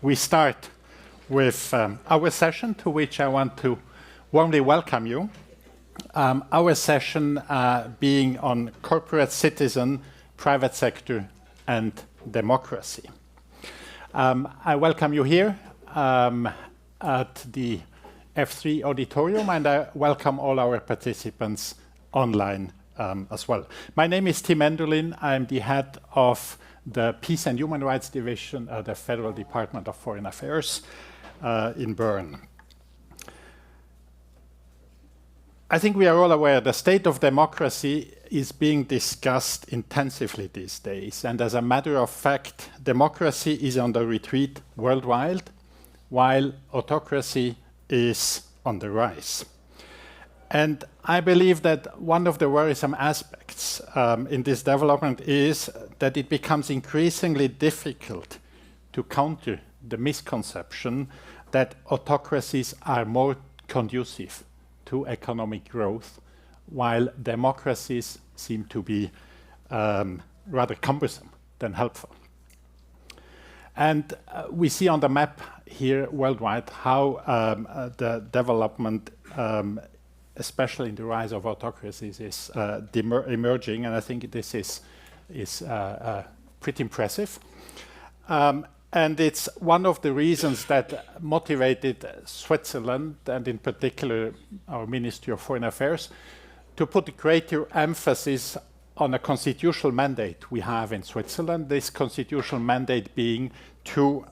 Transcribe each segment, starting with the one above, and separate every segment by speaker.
Speaker 1: we start with our session, to which I want to warmly welcome you. Our session being on corporate citizen, private sector, and democracy. I welcome you here at the F3 auditorium, and I welcome all our participants online as well. My name is Tim Enderlin. I'm the head of the Peace and Human Rights Division at the Federal Department of Foreign Affairs in Bern. I think we are all aware the state of democracy is being discussed intensively these days. And as a matter of fact, democracy is on the retreat worldwide, while autocracy is on the rise. And I believe that one of the worrisome aspects in this development is that it becomes increasingly difficult to counter the misconception that autocracies are more conducive to economic growth, while democracies seem to be rather cumbersome than helpful. And we see on the map here worldwide how the development, especially in the rise of autocracies, is emerging, and I think this is pretty impressive. And it's one of the reasons that motivated Switzerland, and in particular our Ministry of Foreign Affairs, to put greater emphasis on a constitutional mandate we have in Switzerland, this constitutional mandate being to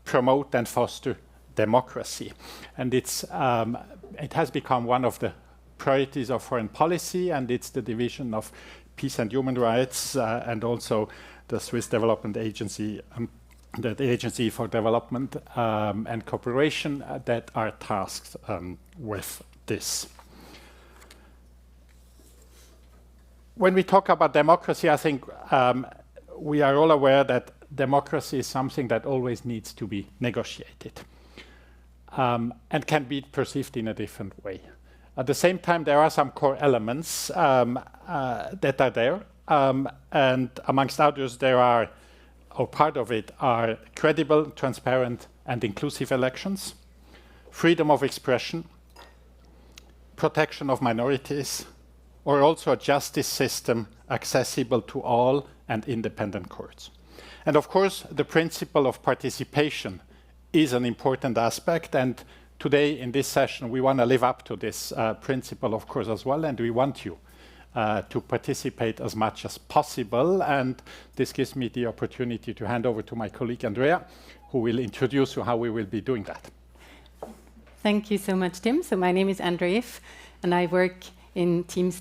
Speaker 1: promote and foster democracy. And it has become one of the priorities of foreign policy, and it's the division of peace and human rights and also the Swiss Development Agency, the Agency for Development and Cooperation that are tasked with this. When we talk about democracy, I think we are all aware that democracy is something that always needs to be negotiated and can be perceived in a different way. At the same time, there are some core elements that are there, and amongst others, part of it are credible, transparent, and inclusive elections, freedom of expression, protection of minorities, or also a justice system accessible to all and independent courts. And of course, the principle of participation is an important aspect, and today in this session we want to live up to this principle, of course, as well, and we want you to participate as much as possible. And this gives me the opportunity to hand over to my colleague Andrea, who will introduce you how we will be doing that.
Speaker 2: Thank you so much, Tim. So my name is Andrea, and I work in Tim's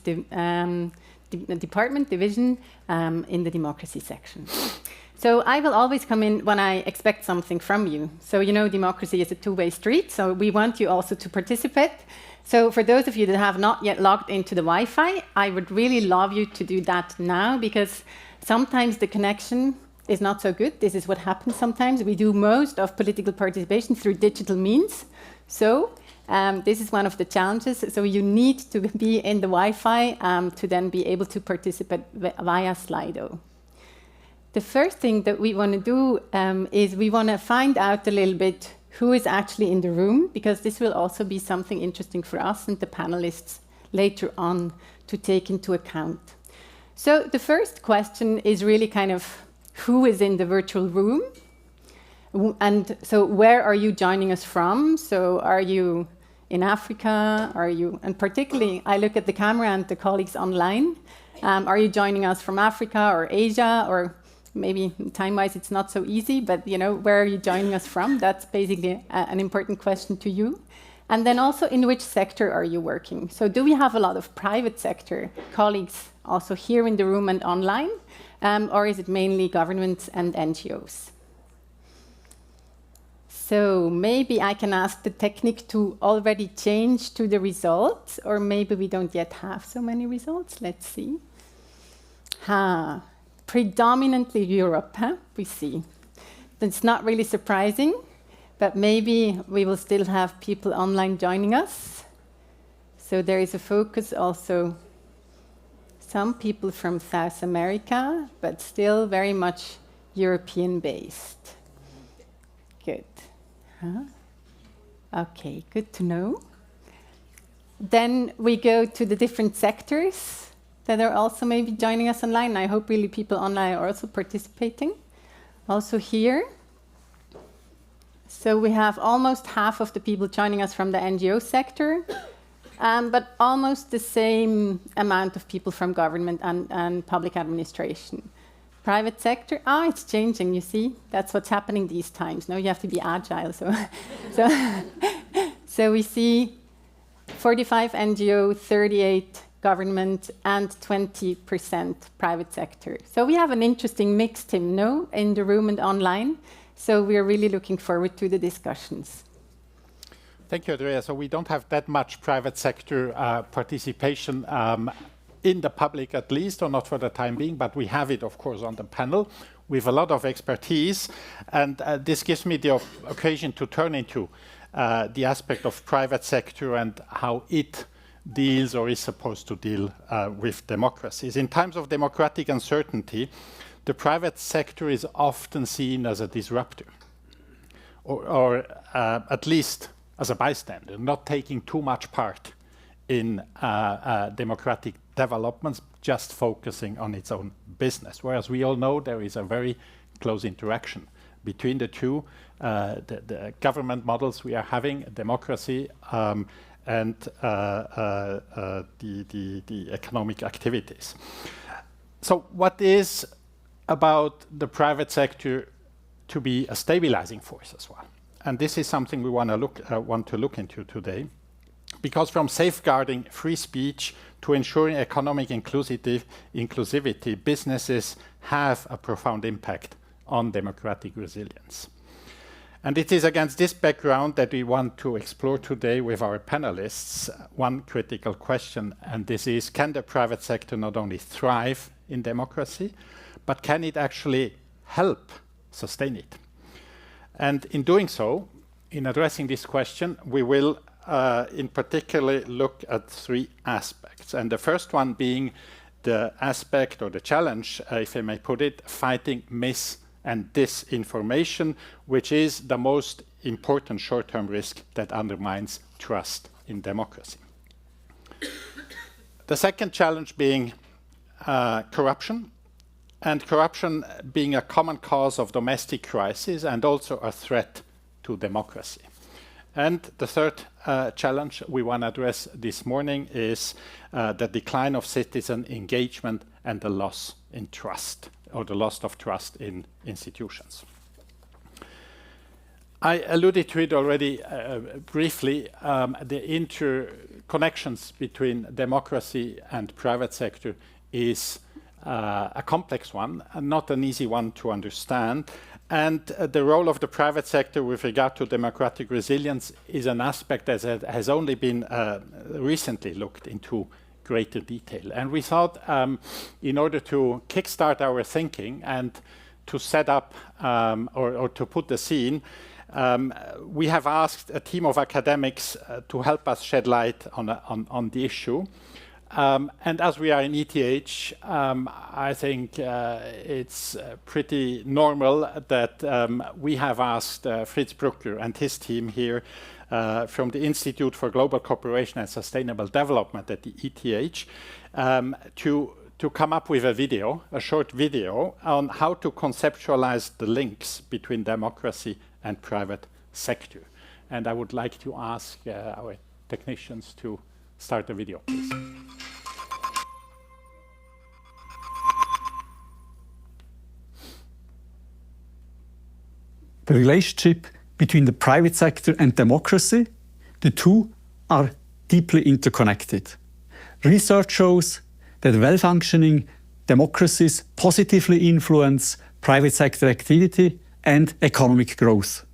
Speaker 2: department division in the democracy section. So I will always come in when I expect something from you. So you know, democracy is a two-way street, so we want you also to participate. So for those of you that have not yet logged into the Wi-Fi, I would really love you to do that now, because sometimes the connection is not so good. This is what happens sometimes. We do most of political participation through digital means. So this is one of the challenges. So you need to be in the Wi-Fi to then be able to participate via Slido. The first thing that we want to do is we want to find out a little bit who is actually in the room, because this will also be something interesting for us and the panelists later on to take into account. So the first question is really kind of who is in the virtual room? And so where are you joining us from? So are you in Africa? And particularly, I look at the camera and the colleagues online. Are you joining us from Africa or Asia, or maybe time-wise it's not so easy, but you know, where are you joining us from? That's basically an important question to you. And then also, in which sector are you working? So do we have a lot of private sector colleagues also here in the room and online? Or is it mainly governments and NGOs? So maybe I can ask the technique to already change to the results, or maybe we don't yet have so many results. Let's see. Predominantly Europe, we see. That's not really surprising, but maybe we will still have people online joining us. So there is a focus also, some people from South America, but still very much European-based. Good. Okay, good to know. Then we go to the different sectors that are also maybe joining us online. I hope really people online are also participating. Also here. So we have almost half of the people joining us from the NGO sector, but almost the same amount of people from government and public administration. Private sector, it's changing, you see. That's what's happening these times. Now you have to be agile. So we see 45 NGO, 38 government, and 20% private sector. So we have an interesting mix, Tim, no, in the room and online. So we are really looking forward to the discussions.
Speaker 1: Thank you, Andrea. So we don't have that much private sector participation in the public, at least, or not for the time being, but we have it, of course, on the panel with a lot of expertise. And this gives me the occasion to turn into the aspect of private sector and how it deals or is supposed to deal with democracies. In times of democratic uncertainty, the private sector is often seen as a disruptor, or at least as a bystander, not taking too much part in democratic developments, just focusing on its own business. Whereas we all know there is a very close interaction between the two, the government models we are having, democracy, and the economic activities. So what is about the private sector to be a stabilizing force as well? And this is something we want to look into today, because from safeguarding free speech to ensuring economic inclusivity, businesses have a profound impact on democratic resilience. And it is against this background that we want to explore today with our panelists one critical question, and this is, can the private sector not only thrive in democracy, but can it actually help sustain it? And in doing so, in addressing this question, we will in particular look at three aspects. And the first one being the aspect or the challenge, if I may put it, fighting mis- and disinformation, which is the most important short-term risk that undermines trust in democracy. The second challenge being corruption, and corruption being a common cause of domestic crisis and also a threat to democracy. And the third challenge we want to address this morning is the decline of citizen engagement and the loss in trust, or the loss of trust in institutions. I alluded to it already briefly, the interconnections between democracy and private sector is a complex one, and not an easy one to understand. And the role of the private sector with regard to democratic resilience is an aspect that has only been recently looked into greater detail. And we thought, in order to kickstart our thinking and to set up or to put the scene, we have asked a team of academics to help us shed light on the issue. And as we are in ETH, I think it's pretty normal that we have asked Fritz Brucker and his team here from the Institute for Global Cooperation and Sustainable Development at the ETH to come up with a short video on how to conceptualize the links between democracy and private sector. And I would like to ask our technicians to start the video, please.
Speaker 3: The relationship between the private sector and democracy, the two are deeply interconnected. Research shows that well-functioning democracies positively influence private sector activity and economic growth.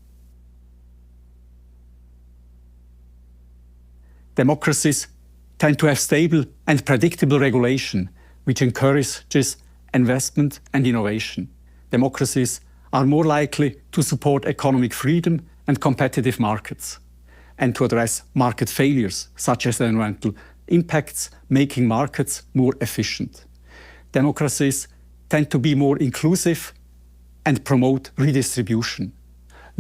Speaker 3: Democracies tend to have stable and predictable regulation, which encourages investment and innovation. Democracies are more likely to support economic freedom and competitive markets, and to address market failures, such as environmental impacts, making markets more efficient. Democracies tend to be more inclusive and promote redistribution.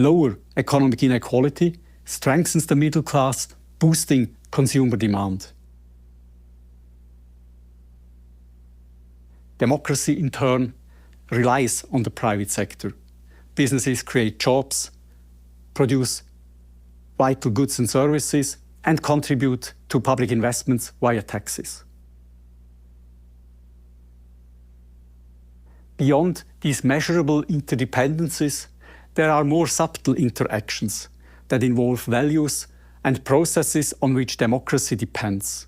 Speaker 3: lower economic inequality, strengthens the middle class, boosting consumer demand. Democracy, in turn, relies on the private sector. Businesses create jobs, produce vital goods and services, and contribute to public investments via taxes. Beyond these measurable interdependencies, there are more subtle interactions that involve values and processes on which democracy depends.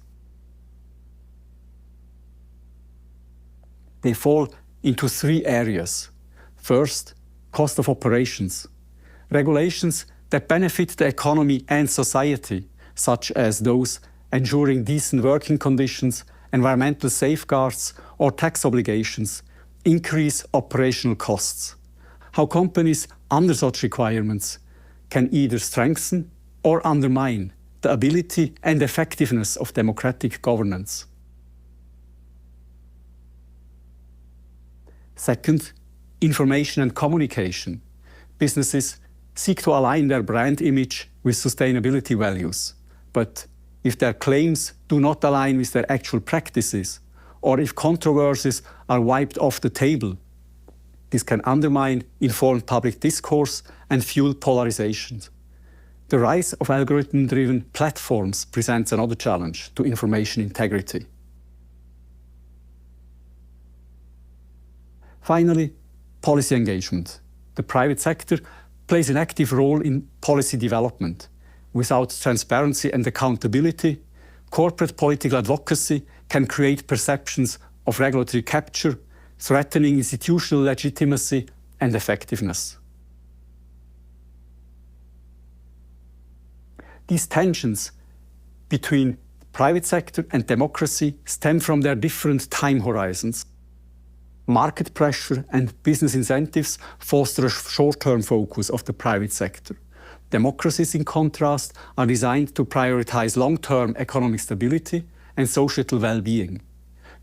Speaker 3: They fall into three areas. First, cost of operations. Regulations that benefit the economy and society, such as those ensuring decent working conditions, environmental safeguards, or tax obligations, increase operational costs. How companies under such requirements can either strengthen or undermine the ability and effectiveness of democratic governance. Second, information and communication. Businesses seek to align their brand image with sustainability values. But if their claims do not align with their actual practices, or if controversies are wiped off the table, this can undermine informed public discourse and fuel polarization. The rise of algorithm-driven platforms presents another challenge to information integrity. Finally, policy engagement. The private sector plays an active role in policy development. Without transparency and accountability, corporate political advocacy can create perceptions of regulatory capture, threatening institutional legitimacy and effectiveness. These tensions between private sector and democracy stem from their different time horizons. Market pressure and business incentives foster a short-term focus of the private sector. Democracies, in contrast, are designed to prioritize long-term economic stability and societal well-being.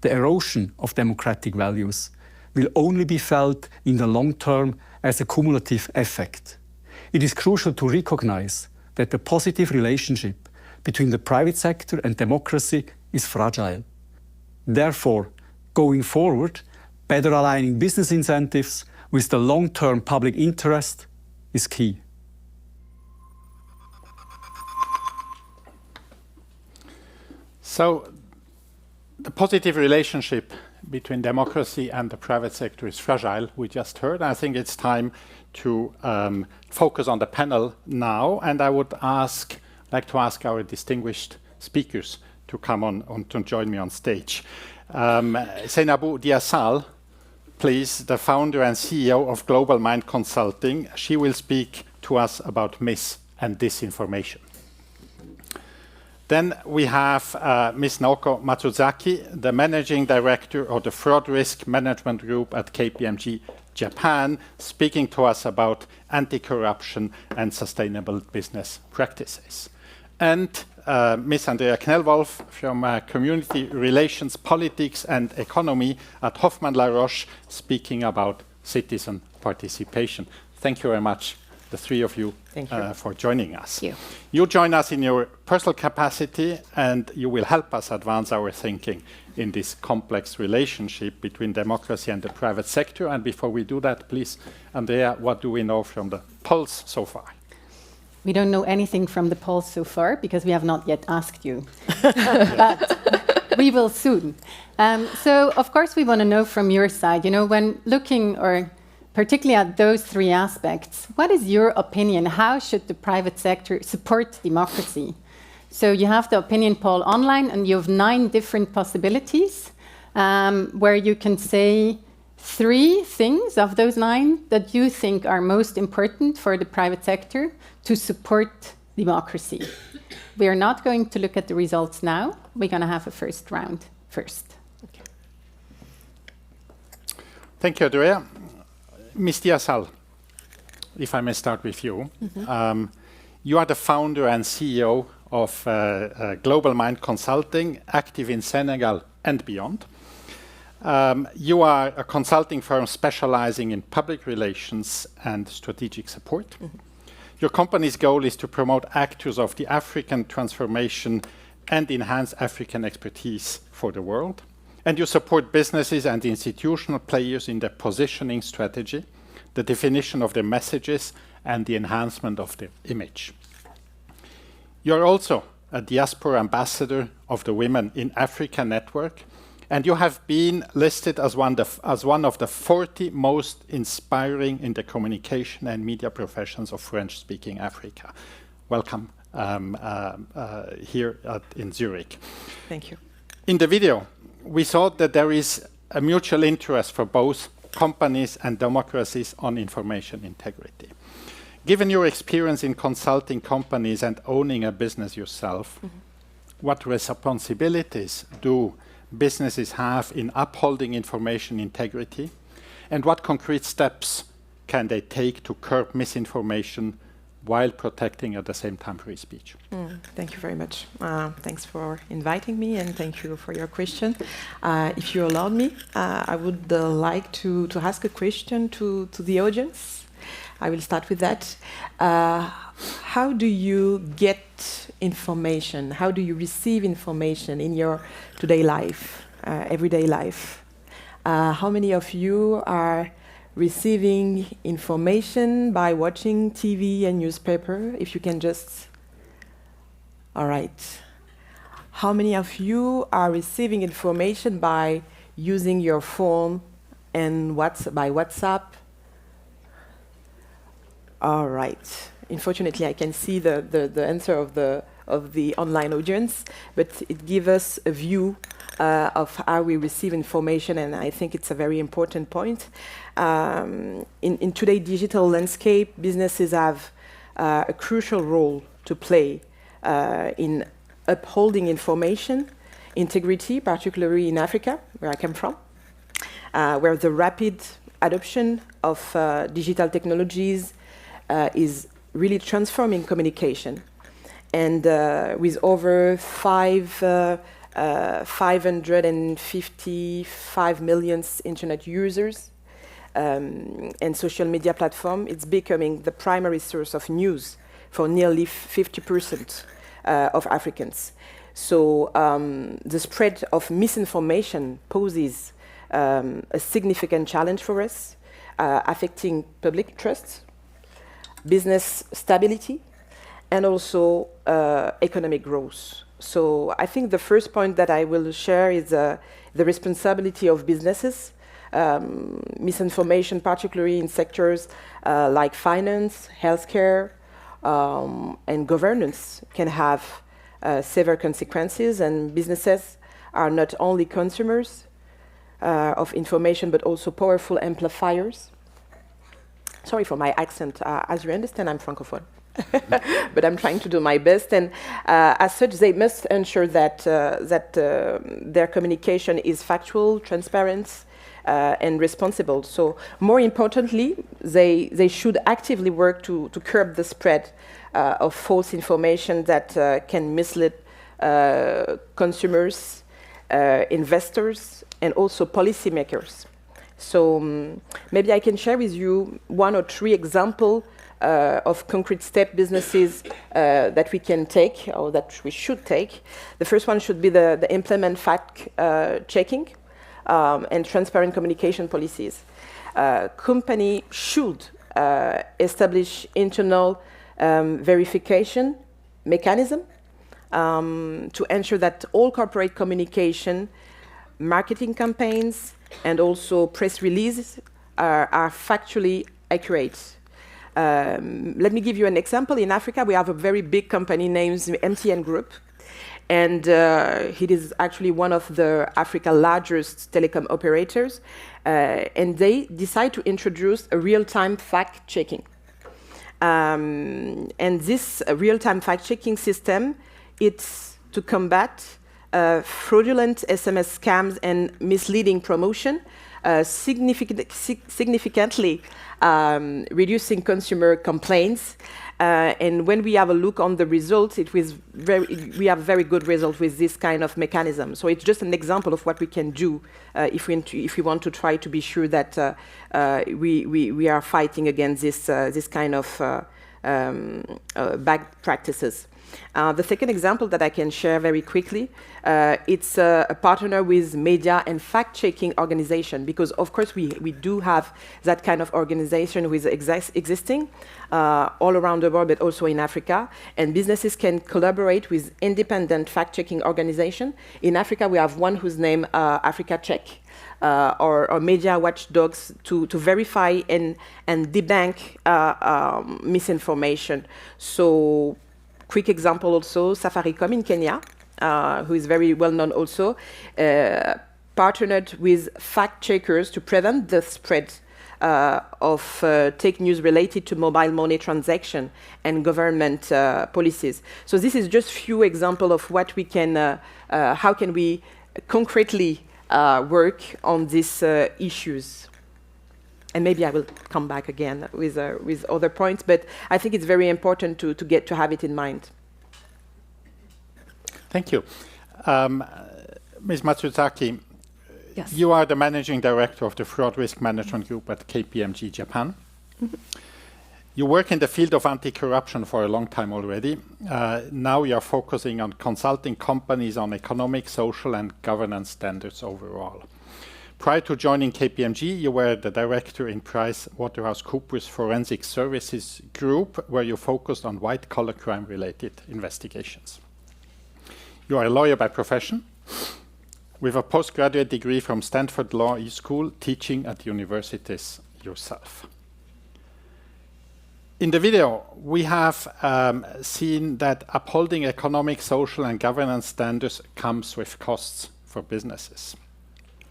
Speaker 3: The erosion of democratic values will only be felt in the long term as a cumulative effect. It is crucial to recognize that the positive relationship between the private sector and democracy is fragile. Therefore, going forward, better aligning business incentives with the long-term public interest is key.
Speaker 1: So, the positive relationship between democracy and the private sector is fragile, we just heard. I think it's time to focus on the panel now, and I would like to ask our distinguished speakers to come on to join me on stage. Seynabou Diassal, please, the founder and CEO of Global Mind Consulting. She will speak to us about mis- and disinformation. Then we have Ms. Naoko Matsuzaki, the Managing Director of the Fraud Risk Management Group at KPMG Japan, speaking to us about anti-corruption and sustainable business practices. And Ms. Andrea Knellwolf from Community Relations, Politics and Economy at Hoffmann La Roche, speaking about citizen participation. Thank you very much, the three of you, for joining us.
Speaker 2: Thank you.
Speaker 1: You join us in your personal capacity, and you will help us advance our thinking in this complex relationship between democracy and the private sector. And before we do that, please, Andrea, what do we know from the polls so far?
Speaker 2: We don't know anything from the polls so far because we have not yet asked you, but we will soon. So, of course, we want to know from your side, when looking or particularly at those three aspects, what is your opinion? How should the private sector support democracy? So you have the opinion poll online, and you have 9 different possibilities where you can say 3 things of those 9 that you think are most important for the private sector to support democracy. We are not going to look at the results now. We're going to have a first round first. Okay.
Speaker 1: Thank you, Andrea. Ms. Diassal, if I may start with you. Mm-hmm. You are the founder and CEO of Global Mind Consulting, active in Senegal and beyond. You are a consulting firm specializing in public relations and strategic support. Mm-hmm. Your company's goal is to promote actors of the African transformation and enhance African expertise for the world. And you support businesses and institutional players in their positioning strategy, the definition of their messages, and the enhancement of their image. You're also a diaspora ambassador of the Women in Africa network, and you have been listed as one of the 40 most inspiring in the communication and media professions of French-speaking Africa. Welcome here in Zurich.
Speaker 4: Thank you.
Speaker 1: In the video, we saw that there is a mutual interest for both companies and democracies on information integrity. Given your experience in consulting companies and owning a business yourself, what responsibilities do businesses have in upholding information integrity, and what concrete steps can they take to curb misinformation while protecting at the same time free speech?
Speaker 4: Thank you very much. Thanks for inviting me, and thank you for your question. If you allow me, I would like to ask a question to the audience. I will start with that. How do you get information? How do you receive information in your today life, everyday life? How many of you are receiving information by watching TV and newspaper? If you can just... All right. How many of you are receiving information by using your phone and by WhatsApp? All right. Unfortunately, I can see the answer of the online audience, but it gives us a view of how we receive information, and I think it's a very important point. In today's digital landscape, businesses have a crucial role to play in upholding information integrity, particularly in Africa, where I come from, where the rapid adoption of digital technologies is really transforming communication. And with over 555 million internet users and social media platform, it's becoming the primary source of news for nearly 50% of Africans. So the spread of misinformation poses a significant challenge for us, affecting public trust, business stability, and also economic growth. So I think the first point that I will share is the responsibility of businesses. Misinformation, particularly in sectors like finance, healthcare, and governance, can have severe consequences, and businesses are not only consumers of information, but also powerful amplifiers. Sorry for my accent. As you understand, I'm Francophone. But I'm trying to do my best, and as such, they must ensure that their communication is factual, transparent, and responsible. So, more importantly, they should actively work to curb the spread of false information that can mislead consumers, investors, and also policymakers. So maybe I can share with you 1 or 3 examples of concrete step businesses that we can take, or that we should take. The first one should be the implement fact checking and transparent communication policies. Company should establish internal verification mechanism to ensure that all corporate communication, marketing campaigns, and also press releases are factually accurate. Let me give you an example. In Africa, we have a very big company named MTN Group, and it is actually one of the Africa's largest telecom operators, and they decide to introduce a real-time fact-checking. And this real-time fact-checking system, it's to combat fraudulent SMS scams and misleading promotion, significantly reducing consumer complaints. And when we have a look on the results, we have very good results with this kind of mechanism. So it's just an example of what we can do if we want to try to be sure that we are fighting against this kind of bad practices. The second example that I can share very quickly, it's a partner with media and fact-checking organization, because of course we do have that kind of organization with existing all around the world, but also in Africa. And businesses can collaborate with independent fact-checking organization. In Africa, we have one whose name Africa Check, or media watchdogs to verify and debunk misinformation. So, quick example also, Safaricom in Kenya, who is very well known also, partnered with fact checkers to prevent the spread of fake news related to mobile money transaction and government policies. So this is just few examples of what we can, how can we concretely work on these issues. And maybe I will come back again with other points, but I think it's very important to have it in mind.
Speaker 1: Thank you. Ms. Matsuzaki,
Speaker 5: Yes.
Speaker 1: you are the managing director of the Fraud Risk Management Group at KPMG Japan. Mm-hmm. You work in the field of anti-corruption for a long time already. Now you are focusing on consulting companies on economic, social, and governance standards overall. Prior to joining KPMG, you were the director in PricewaterhouseCoopers Forensic Services Group, where you focused on white-collar crime-related investigations. You are a lawyer by profession, with a postgraduate degree from Stanford Law School, teaching at universities yourself. In the video, we have seen that upholding economic, social, and governance standards comes with costs for businesses.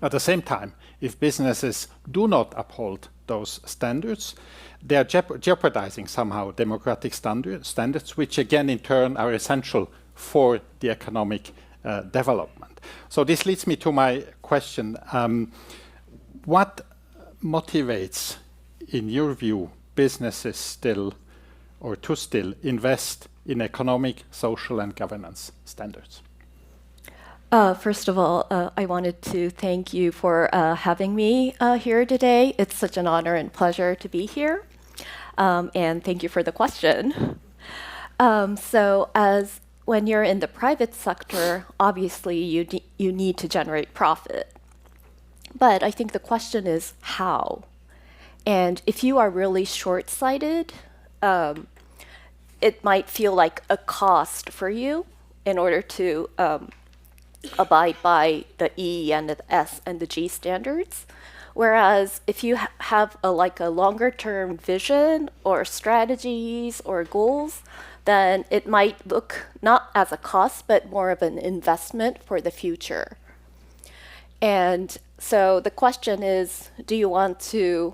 Speaker 1: At the same time, if businesses do not uphold those standards, they are jeopardizing somehow democratic standards, which again in turn are essential for the economic development. So this leads me to my question. What motivates, in your view, businesses still invest in economic, social, and governance standards?
Speaker 5: First of all, I wanted to thank you for having me here today. It's such an honor and pleasure to be here. And thank you for the question. So as when you're in the private sector, obviously you need to generate profit. But I think the question is how? And if you are really short-sighted, it might feel like a cost for you in order to abide by the E and the S and the G standards. Whereas if you have a longer-term vision or strategies or goals, then it might look not as a cost, but more of an investment for the future. And so the question is, do you want to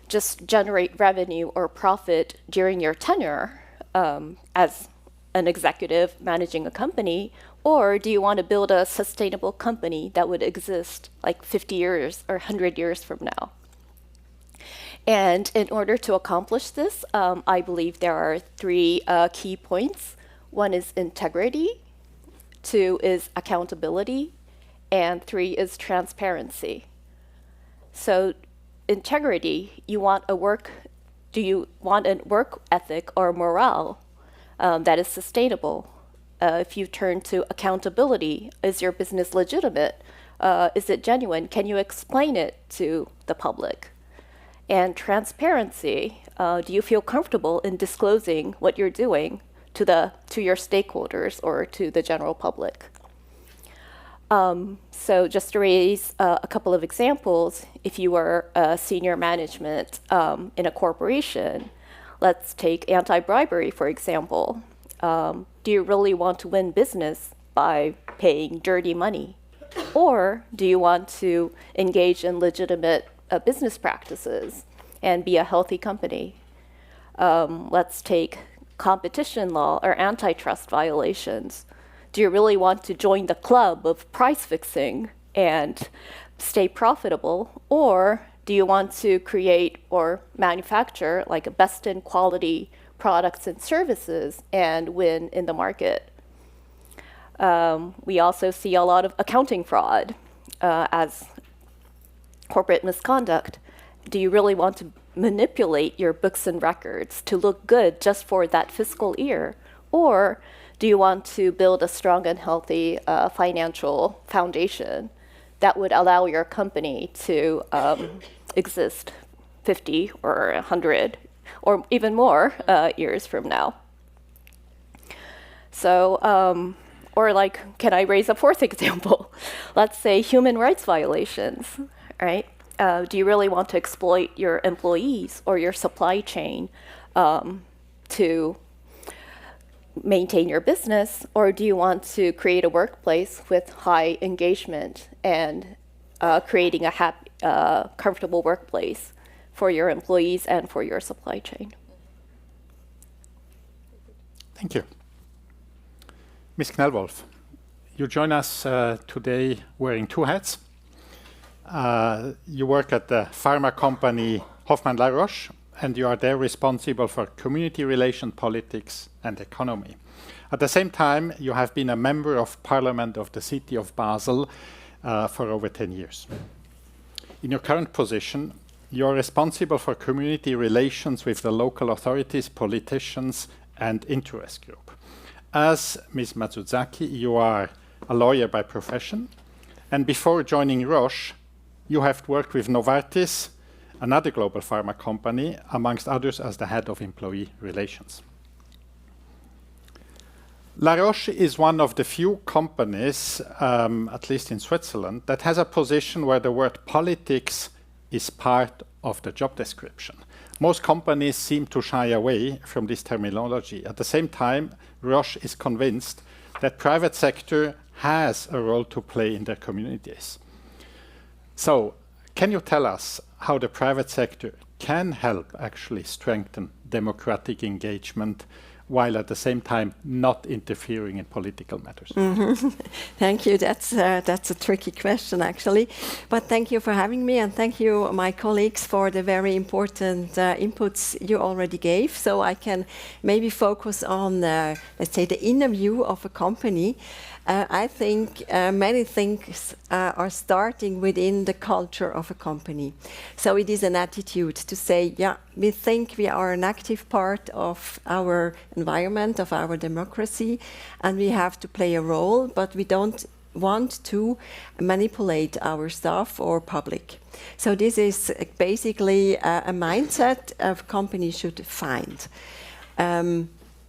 Speaker 5: just generate revenue or profit during your tenure as an executive managing a company, or do you want to build a sustainable company that would exist like 50 years or 100 years from now? And in order to accomplish this, I believe there are three key points. One is integrity, two is accountability, and three is transparency. So integrity, do you want a work ethic or morale that is sustainable? If you turn to accountability, is your business legitimate? Is it genuine? Can you explain it to the public? And transparency, do you feel comfortable in disclosing what you're doing to your stakeholders or to the general public? So just to raise a couple of examples, if you were senior management in a corporation, let's take anti-bribery, for example. Do you really want to win business by paying dirty money? Or do you want to engage in legitimate business practices and be a healthy company? Let's take competition law or antitrust violations. Do you really want to join the club of price fixing and stay profitable? Or do you want to create or manufacture like a best in quality products and services and win in the market? We also see a lot of accounting fraud as corporate misconduct. Do you really want to manipulate your books and records to look good just for that fiscal year? Or do you want to build a strong and healthy financial foundation that would allow your company to exist 50 or 100 or even more years from now? So, or like, can I raise a fourth example? Let's say human rights violations, right? Do you really want to exploit your employees or your supply chain to maintain your business, or do you want to create a workplace with high engagement and creating a happy, comfortable workplace for your employees and for your supply chain?
Speaker 1: Thank you. Ms. Knellwolf, you join us today wearing two hats. You work at the pharma company Hoffmann La Roche, and you are there responsible for community relation, politics, and economy. At the same time, you have been a member of Parliament of the City of Basel for over 10 years. In your current position, you are responsible for community relations with the local authorities, politicians, and interest group. As Ms. Matsuzaki, you are a lawyer by profession, and before joining Roche, you have worked with Novartis, another global pharma company, amongst others as the head of employee relations. La Roche is one of the few companies, at least in Switzerland, that has a position where the word politics is part of the job description. Most companies seem to shy away from this terminology. At the same time, Roche is convinced that private sector has a role to play in their communities. So, can you tell us how the private sector can help actually strengthen democratic engagement while at the same time not interfering in political matters?
Speaker 6: Thank you. That's a tricky question, actually. But thank you for having me, and thank you, my colleagues, for the very important inputs you already gave. So I can maybe focus on, let's say, the inner view of a company. I think many things are starting within the culture of a company. So it is an attitude to say, yeah, we think we are an active part of our environment, of our democracy, and we have to play a role, but we don't want to manipulate our staff or public. So this is basically a mindset a company should find.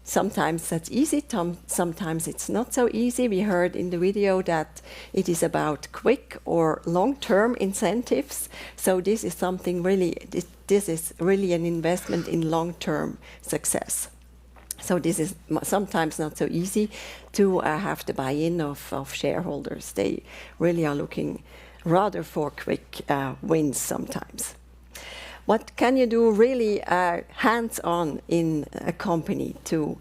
Speaker 6: Sometimes that's easy, sometimes it's not so easy. We heard in the video that it is about quick or long-term incentives. So this is something really, this is really an investment in long-term success. So this is sometimes not so easy to have the buy-in of shareholders. They really are looking rather for quick wins sometimes. What can you do really hands-on in a company to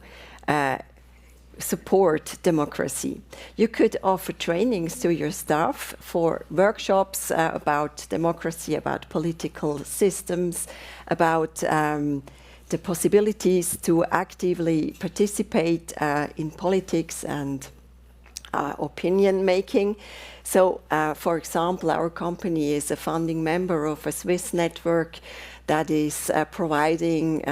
Speaker 6: support democracy? You could offer trainings to your staff for workshops about democracy, about political systems, about the possibilities to actively participate in politics and opinion making. So, for example, our company is a founding member of a Swiss network that is providing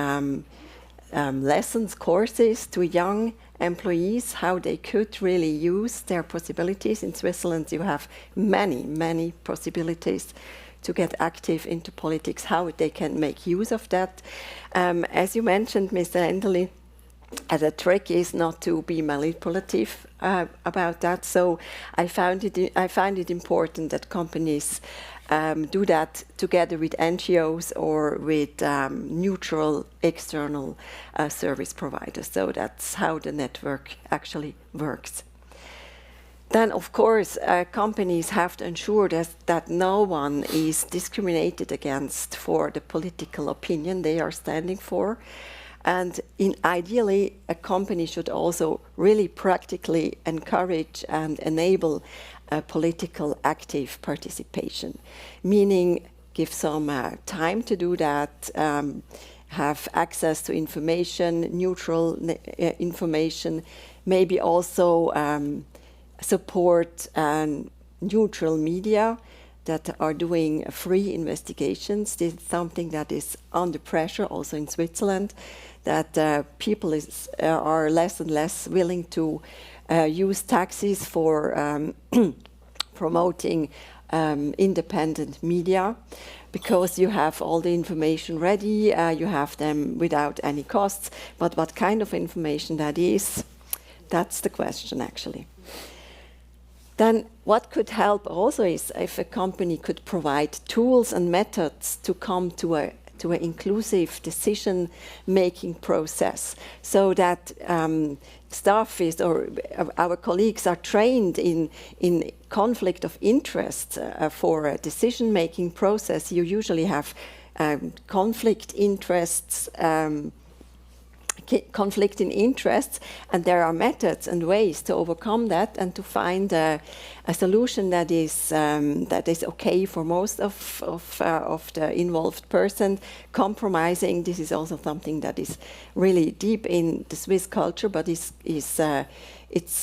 Speaker 6: lessons, courses to young employees, how they could really use their possibilities. In Switzerland, you have many possibilities to get active into politics, how they can make use of that. As you mentioned, Mr. Enderli, the trick is not to be manipulative about that. So I find it important that companies do that together with NGOs or with neutral external service providers. So that's how the network actually works. Then, of course, companies have to ensure that no one is discriminated against for the political opinion they are standing for. And ideally, a company should also really practically encourage and enable political active participation, meaning give some time to do that, have access to information, neutral information, maybe also support neutral media that are doing free investigations. This is something that is under pressure also in Switzerland, that people are less and less willing to use taxis for promoting independent media, because you have all the information ready, you have them without any costs. But what kind of information that is, that's the question actually. Then what could help also is if a company could provide tools and methods to come to an inclusive decision-making process, so that staff is, or our colleagues are trained in conflict of interest. For a decision-making process, you usually have conflict in interests, and there are methods and ways to overcome that and to find a solution that is okay for most of the involved person. Compromising, this is also something that is really deep in the Swiss culture, but it's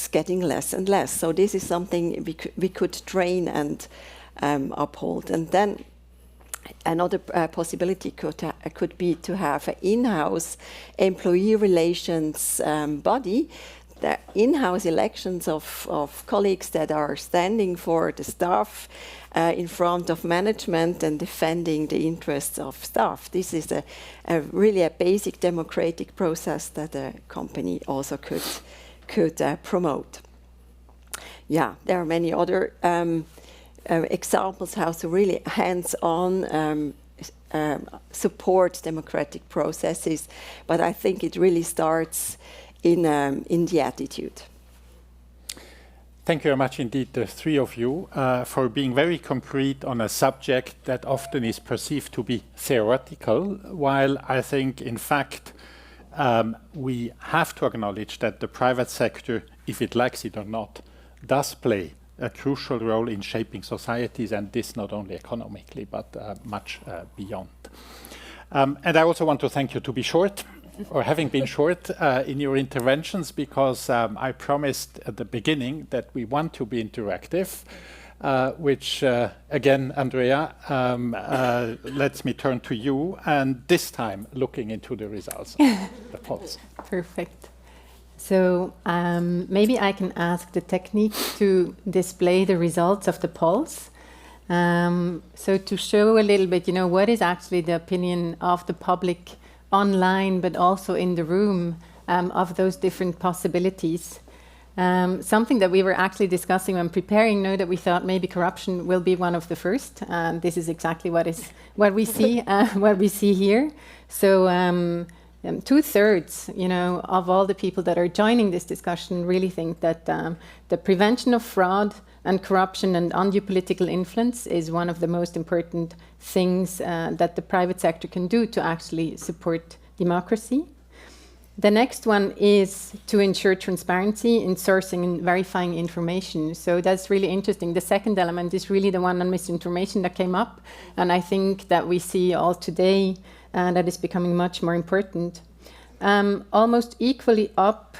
Speaker 6: getting less and less. So this is something we could train and uphold. And then another possibility could be to have an in-house employee relations body, the in-house elections of colleagues that are standing for the staff in front of management and defending the interests of staff. This is really a basic democratic process that a company also could promote. Yeah, there are many other examples how to really hands-on support democratic processes, but I think it really starts in the attitude.
Speaker 1: Thank you very much indeed, the three of you, for being very concrete on a subject that often is perceived to be theoretical, while I think, in fact, we have to acknowledge that the private sector, if it likes it or not, does play a crucial role in shaping societies, and this not only economically, but much beyond. And I also want to thank you to be short, or having been short in your interventions, because I promised at the beginning that we want to be interactive, which again, Andrea, lets me turn to you, and this time looking into the results of the polls.
Speaker 2: Perfect. So maybe I can ask the technique to display the results of the polls. So to show a little bit, what is actually the opinion of the public online, but also in the room, of those different possibilities. Something that we were actually discussing when preparing, that we thought maybe corruption will be one of the first, and this is exactly what we see here. So 2/3, of all the people that are joining this discussion really think that the prevention of fraud and corruption and undue political influence is one of the most important things that the private sector can do to actually support democracy. The next one is to ensure transparency in sourcing and verifying information. So that's really interesting. The second element is really the one on misinformation that came up, and I think that we see all today that is becoming much more important. Almost equally up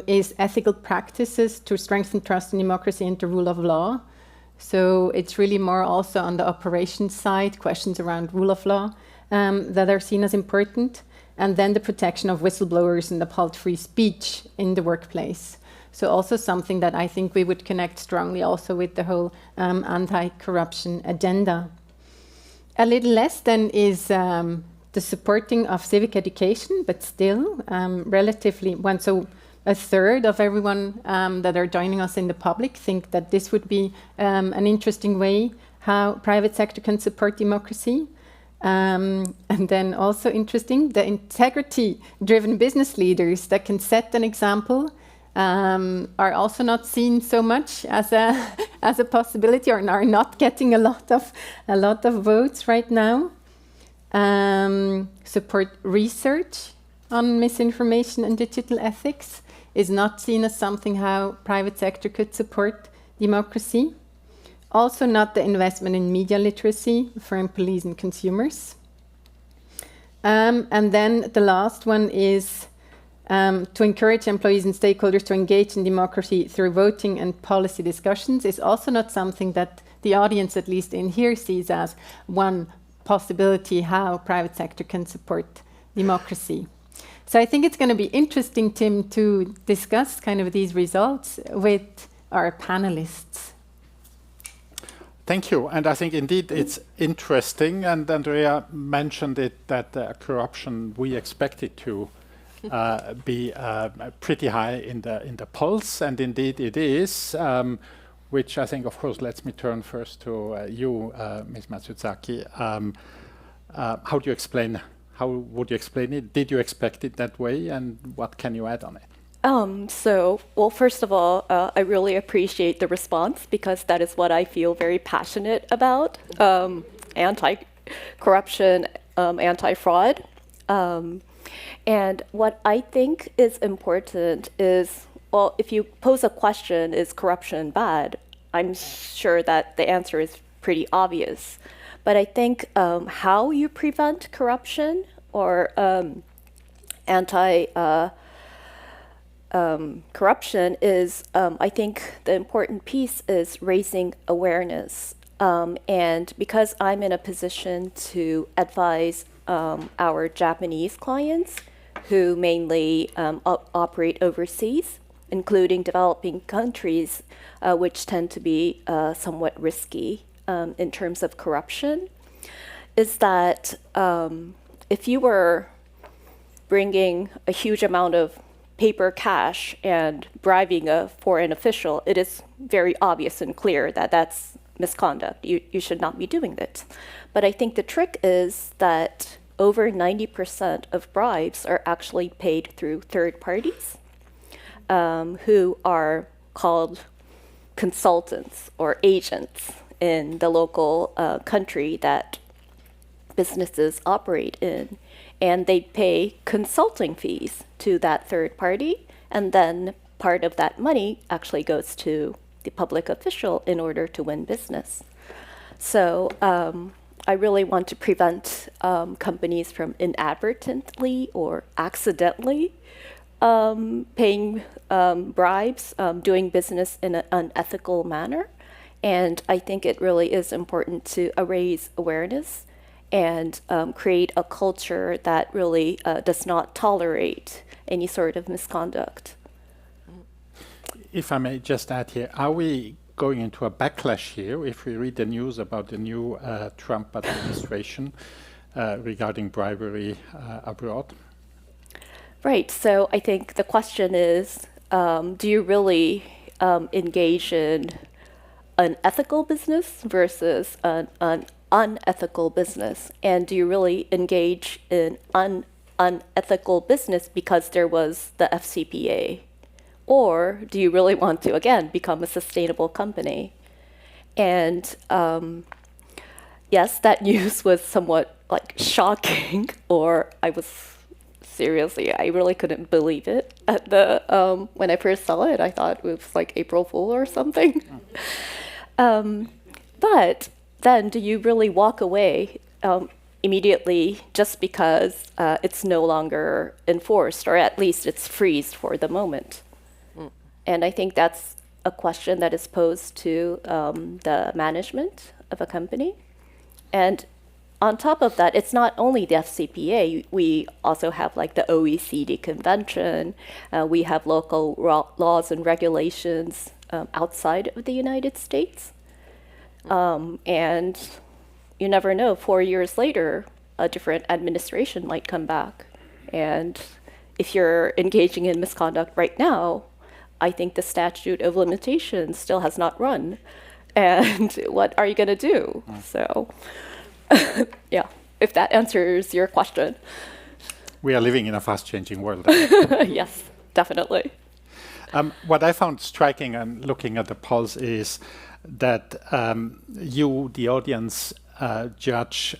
Speaker 2: is ethical practices to strengthen trust in democracy and the rule of law. So it's really more also on the operations side, questions around rule of law that are seen as important. And then the protection of whistleblowers and uphold free speech in the workplace. So also something that I think we would connect strongly also with the whole anti-corruption agenda. A little less then is the supporting of civic education, but still relatively one. So 1/3 of everyone that are joining us in the public think that this would be an interesting way how private sector can support democracy. And then also interesting, the integrity-driven business leaders that can set an example are also not seen so much as a possibility, or are not getting a lot of votes right now. Support research on misinformation and digital ethics is not seen as something how private sector could support democracy. Also not the investment in media literacy for police and consumers. And then the last one is to encourage employees and stakeholders to engage in democracy through voting and policy discussions is also not something that the audience, at least in here, sees as one possibility how private sector can support democracy. So I think it's going to be interesting, Tim, to discuss kind of these results with our panelists.
Speaker 1: Thank you. And I think indeed it's interesting. And Andrea mentioned it that corruption, we expect it to be pretty high in the pulse. And indeed it is, which I think, of course, let me turn first to you, Ms. Matsuzaki. How do you explain? How would you explain it? Did you expect it that way? And what can you add on it?
Speaker 5: Well, first of all, I really appreciate the response because that is what I feel very passionate about, anti-corruption, anti-fraud. And what I think is important is, well, if you pose a question, is corruption bad? I'm sure that the answer is pretty obvious. But I think how you prevent corruption or corruption is, I think the important piece is raising awareness. And because I'm in a position to advise our Japanese clients who mainly operate overseas, including developing countries, which tend to be somewhat risky in terms of corruption, is that if you were bringing a huge amount of paper cash and bribing a foreign official, it is very obvious and clear that that's misconduct. You should not be doing it. But I think the trick is that over 90% of bribes are actually paid through third parties who are called consultants or agents in the local country that businesses operate in. And they pay consulting fees to that third party, and then part of that money actually goes to the public official in order to win business. So I really want to prevent companies from inadvertently or accidentally paying bribes, doing business in an unethical manner. And I think it really is important to raise awareness and create a culture that really does not tolerate any sort of misconduct.
Speaker 1: If I may just add here, are we going into a backlash here if we read the news about the new Trump administration regarding bribery abroad?
Speaker 5: Right. So I think the question is, do you really engage in an ethical business versus an unethical business? And do you really engage in unethical business because there was the FCPA? Or do you really want to, again, become a sustainable company? And yes, that news was somewhat like shocking, or I really couldn't believe it at the when I first saw it. I thought it was like April Fool or something. But then do you really walk away immediately just because it's no longer enforced, or at least it's freezed for the moment? And I think that's a question that is posed to the management of a company. And on top of that, it's not only the FCPA. We also have like the OECD convention. We have local laws and regulations outside of the United States. And you never know, 4 years later, a different administration might come back. And if you're engaging in misconduct right now, I think the statute of limitations still has not run. And what are you going to do? So, yeah, if that answers your question.
Speaker 1: We are living in a fast-changing world.
Speaker 5: Yes, definitely.
Speaker 1: What I found striking and looking at the pulse is that you, the audience, judge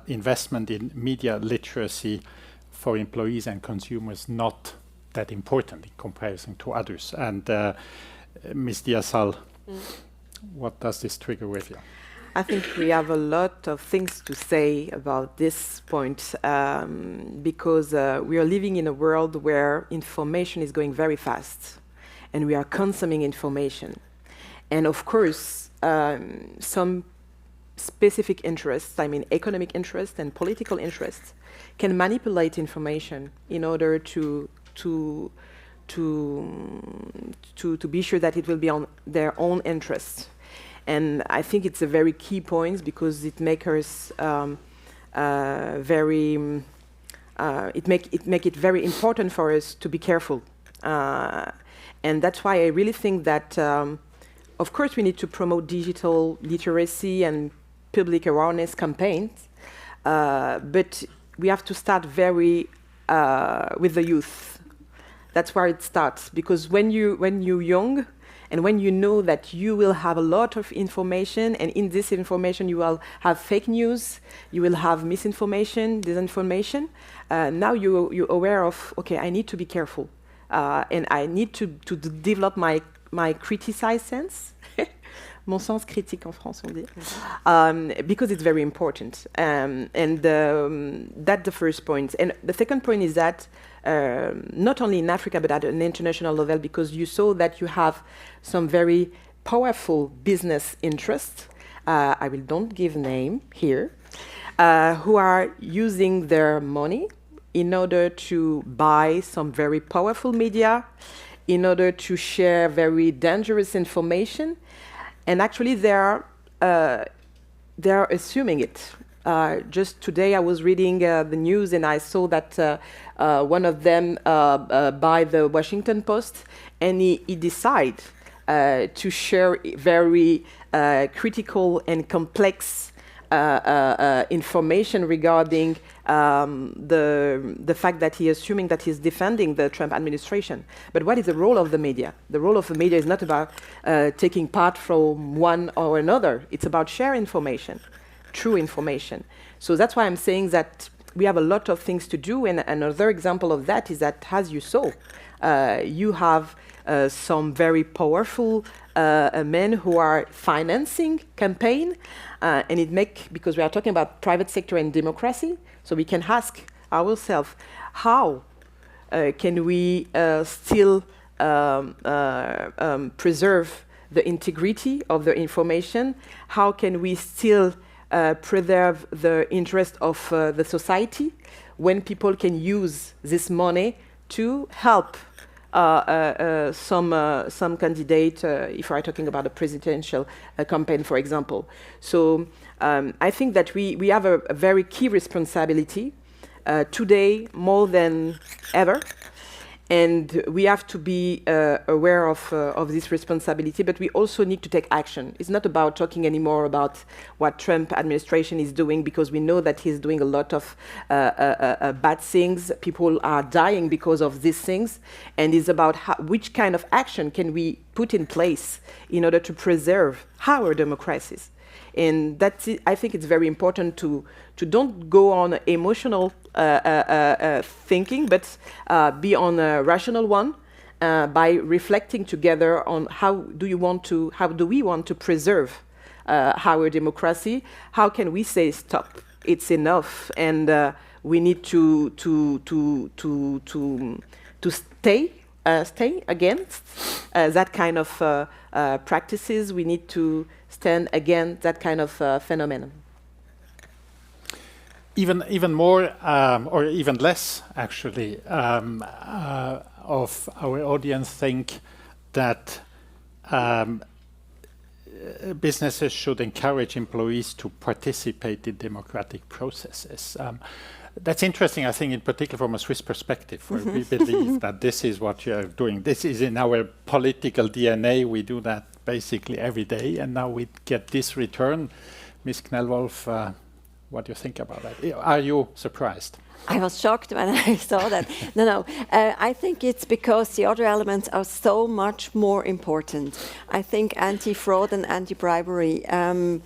Speaker 1: investment in media literacy for employees and consumers not that important in comparison to others. And Ms. Diazal, what does this trigger with you?
Speaker 4: I think we have a lot of things to say about this point because we are living in a world where information is going very fast and we are consuming information. And of course, some specific interests, I mean economic interests and political interests, can manipulate information in order to be sure that it will be on their own interests. And I think it's a very key point because it makes us make it very important for us to be careful. And that's why I really think that, of course, we need to promote digital literacy and public awareness campaigns, but we have to start very with the youth. That's where it starts, because when you're young, and when you know that you will have a lot of information, and in this information you will have fake news, you will have misinformation, disinformation, now you're aware of, okay, I need to be careful. And I need to develop my criticized sense. Mon sens critique en France, on dit. Because it's very important. And that's the first point. And the second point is that not only in Africa, but at an international level, because you saw that you have some very powerful business interests, I will don't give name here, who are using their money in order to buy some very powerful media, in order to share very dangerous information. And actually, they are assuming it. Just today, I was reading the news, and I saw that one of them buy the Washington Post, and he decided to share very critical and complex information regarding the fact that he is assuming that he's defending the Trump administration. But what is the role of the media? The role of the media is not about taking part from one or another. It's about share information, true information. So that's why I'm saying that we have a lot of things to do. And another example of that is that, as you saw, you have some very powerful men who are financing campaign, and because we are talking about private sector and democracy, so we can ask ourselves, how can we still preserve the integrity of the information? How can we still preserve the interest of the society when people can use this money to help some candidate, if we're talking about a presidential campaign, for example. So I think that we have a very key responsibility today more than ever. And we have to be aware of this responsibility, but we also need to take action. It's not about talking anymore about what Trump administration is doing, because we know that he's doing a lot of bad things. People are dying because of these things. And it's about which kind of action can we put in place in order to preserve our democracies. And that's it. I think it's very important to don't go on emotional thinking, but be on a rational one by reflecting together on how do we want to preserve our democracy? How can we say stop? It's enough, and we need to stay against that kind of practices. We need to stand against that kind of phenomenon.
Speaker 1: Even more, or even less, actually, of our audience think that businesses should encourage employees to participate in democratic processes. That's interesting, I think, in particular from a Swiss perspective, where we believe that this is what you are doing. This is in our political DNA. We do that basically every day, and now we get this return. Ms. Knellwolf, what do you think about that? Are you surprised?
Speaker 6: I was shocked when I saw that. No. I think it's because the other elements are so much more important. I think anti-fraud and anti-bribery and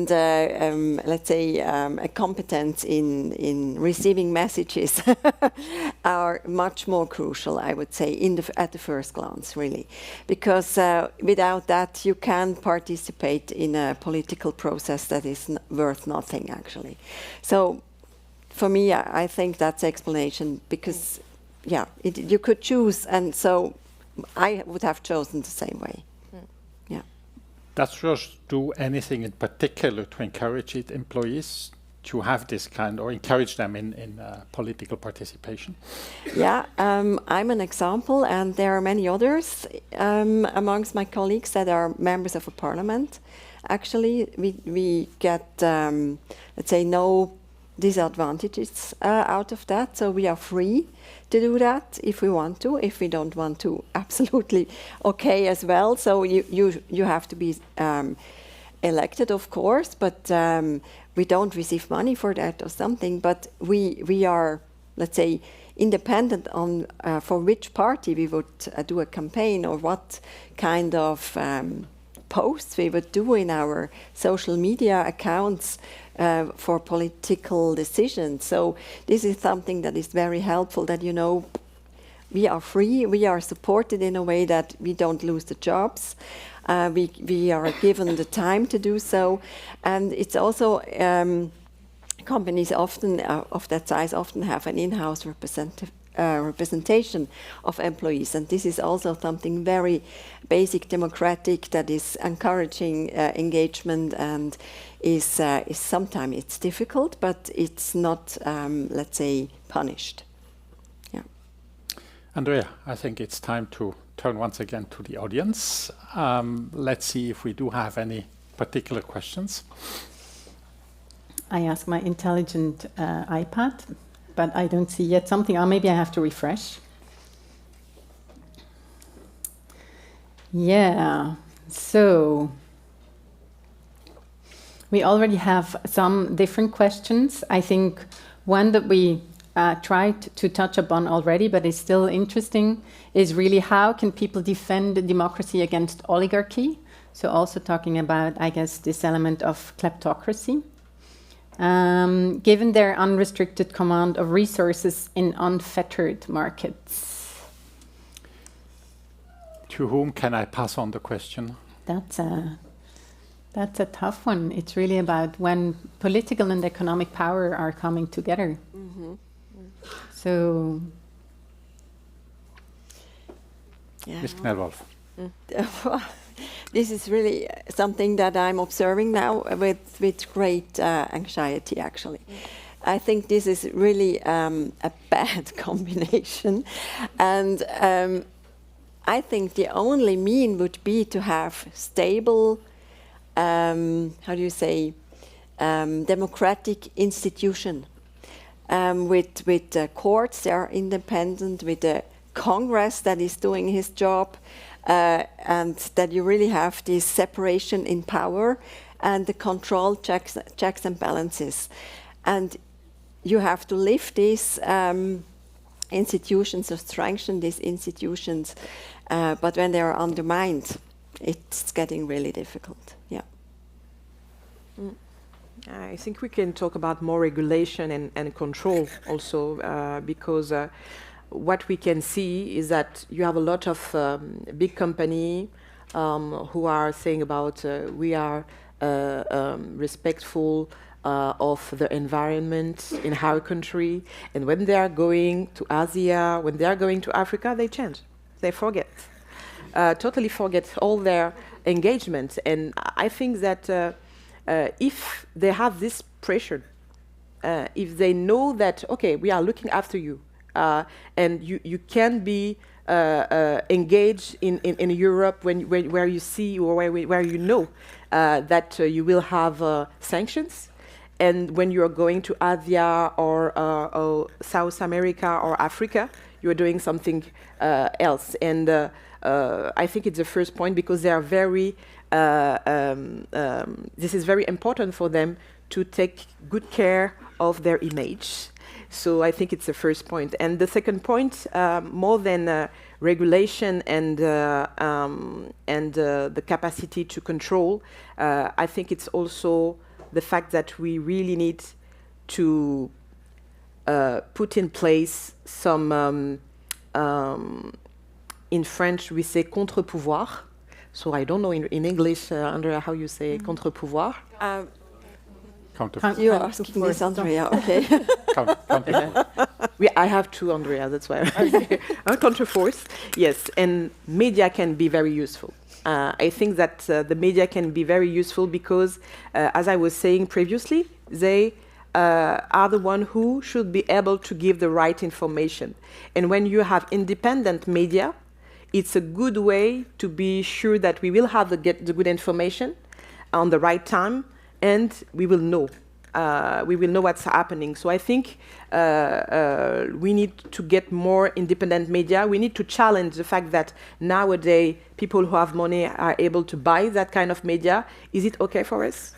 Speaker 6: let's say a competence in receiving messages are much more crucial, I would say, at the first glance, really. Because without that, you can participate in a political process that is worth nothing, actually. So, for me, I think that's the explanation because, yeah, you could choose, and so I would have chosen the same way. Yeah.
Speaker 1: Does Roche do anything in particular to encourage its employees to have this kind, or encourage them in political participation?
Speaker 6: Yeah, I'm an example, and there are many others amongst my colleagues that are members of a parliament. Actually, we get, let's say, no disadvantages out of that, so we are free to do that if we want to. If we don't want to, absolutely okay as well. So you have to be elected, of course, but we don't receive money for that or something. But we are, let's say, independent on for which party we would do a campaign or what kind of posts we would do in our social media accounts for political decisions. So this is something that is very helpful, that, you know, we are free, we are supported in a way that we don't lose the jobs. We are given the time to do so. And it's also, companies often of that size often have an in-house representation of employees, and this is also something very basic democratic that is encouraging engagement, and is sometimes it's difficult, but it's not, let's say, punished. Yeah.
Speaker 1: Andrea, I think it's time to turn once again to the audience. Let's see if we do have any particular questions.
Speaker 2: I ask my intelligent iPad, but I don't see yet something. Or maybe I have to refresh. Yeah, so we already have some different questions. I think one that we tried to touch upon already, but is still interesting, is really how can people defend democracy against oligarchy? So also talking about, I guess, this element of kleptocracy. Given their unrestricted command of resources in unfettered markets.
Speaker 1: To whom can I pass on the question?
Speaker 2: That's a tough one. It's really about when political and economic power are coming together. Mm-hmm. So,
Speaker 1: yeah. Ms. Knellwolf.
Speaker 6: This is really something that I'm observing now with great anxiety, actually. I think this is really a bad combination. And I think the only mean would be to have stable, democratic institution. With the courts, they are independent, with the Congress that is doing his job, and that you really have this separation in power and the control checks and balances. And you have to lift these institutions or strengthen these institutions, but when they are undermined, it's getting really difficult. Yeah.
Speaker 4: I think we can talk about more regulation and control also, because what we can see is that you have a lot of big company who are saying about we are respectful of the environment in our country, and when they are going to Asia, when they are going to Africa, they change, they forget, totally forget all their engagement. And I think that if they have this pressure, if they know that, okay, we are looking after you, and you can be engaged in Europe where you see or where you know that you will have sanctions, and when you are going to Asia or South America or Africa, you are doing something else. And I think it's the first point, because they are very. This is very important for them to take good care of their image. So I think it's the first point. And the second point, more than regulation and the capacity to control, I think it's also the fact that we really need to put in place some, in French we say contre-pouvoir. So I don't know in English, Andrea, how you say contre-pouvoir.
Speaker 6: You are asking this, Andrea, okay.
Speaker 4: I have two, Andrea, that's why I'm contre-force. Yes, and media can be very useful. I think that the media can be very useful because, as I was saying previously, they are the one who should be able to give the right information. And when you have independent media, it's a good way to be sure that we will have the good information on the right time, and we will know what's happening. So I think we need to get more independent media. We need to challenge the fact that nowadays people who have money are able to buy that kind of media. Is it okay for us?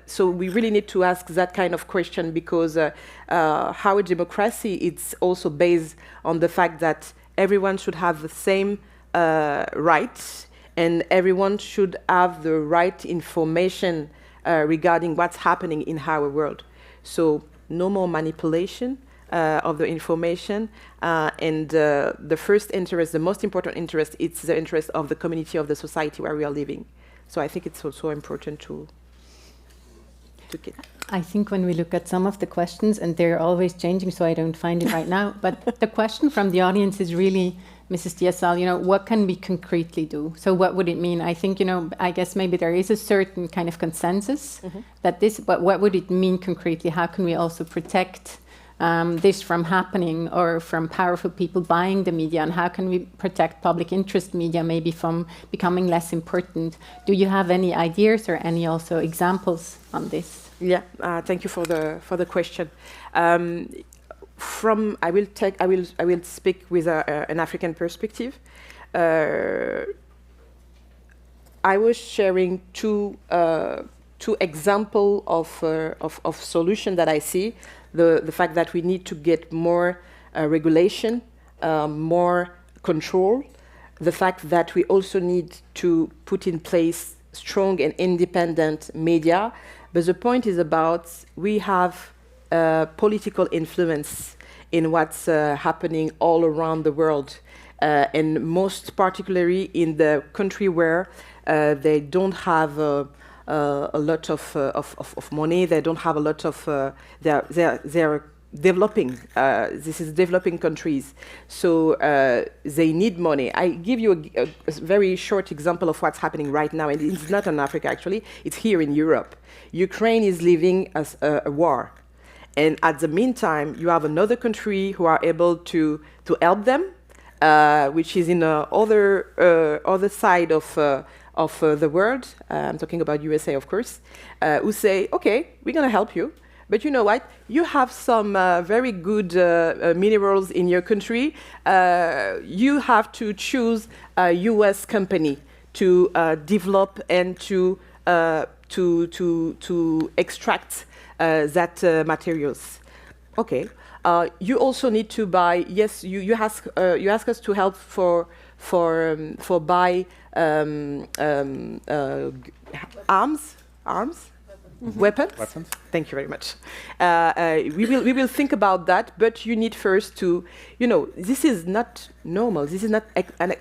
Speaker 4: So we really need to ask that kind of question, because our democracy is also based on the fact that everyone should have the same rights, and everyone should have the right information regarding what's happening in our world. So no more manipulation of the information, and the first interest, the most important interest, it's the interest of the community, of the society where we are living. So I think it's also important to get.
Speaker 2: I think when we look at some of the questions, and they're always changing, so I don't find it right now, but the question from the audience is really, Mrs. Diaz-Sal, what can we concretely do? So what would it mean? I think, I guess maybe there is a certain kind of consensus that but what would it mean concretely? How can we also protect this from happening, or from powerful people buying the media? And how can we protect public interest media maybe from becoming less important? Do you have any ideas or any also examples on this?
Speaker 4: Yeah, thank you for the question. I will speak with an African perspective. I was sharing two examples of solution that I see. The fact that we need to get more regulation, more control. The fact that we also need to put in place strong and independent media. But the point is about we have political influence in what's happening all around the world, and most particularly in the country where they don't have a lot of money, they don't have a lot of, they're developing, this is developing countries, so they need money. I give you a very short example of what's happening right now, and it's not in Africa actually, it's here in Europe. Ukraine is living as a war. And at the meantime, you have another country who are able to help them, which is in the other side of the world. I'm talking about USA, of course, who say, okay, we're going to help you. But you know what? You have some very good minerals in your country. You have to choose a US company to develop and to extract that materials. Okay. You also need to buy. Yes, you ask us to help for buy arms. Weapons. Thank you very much. We will think about that, but you need first to, this is not normal. This is not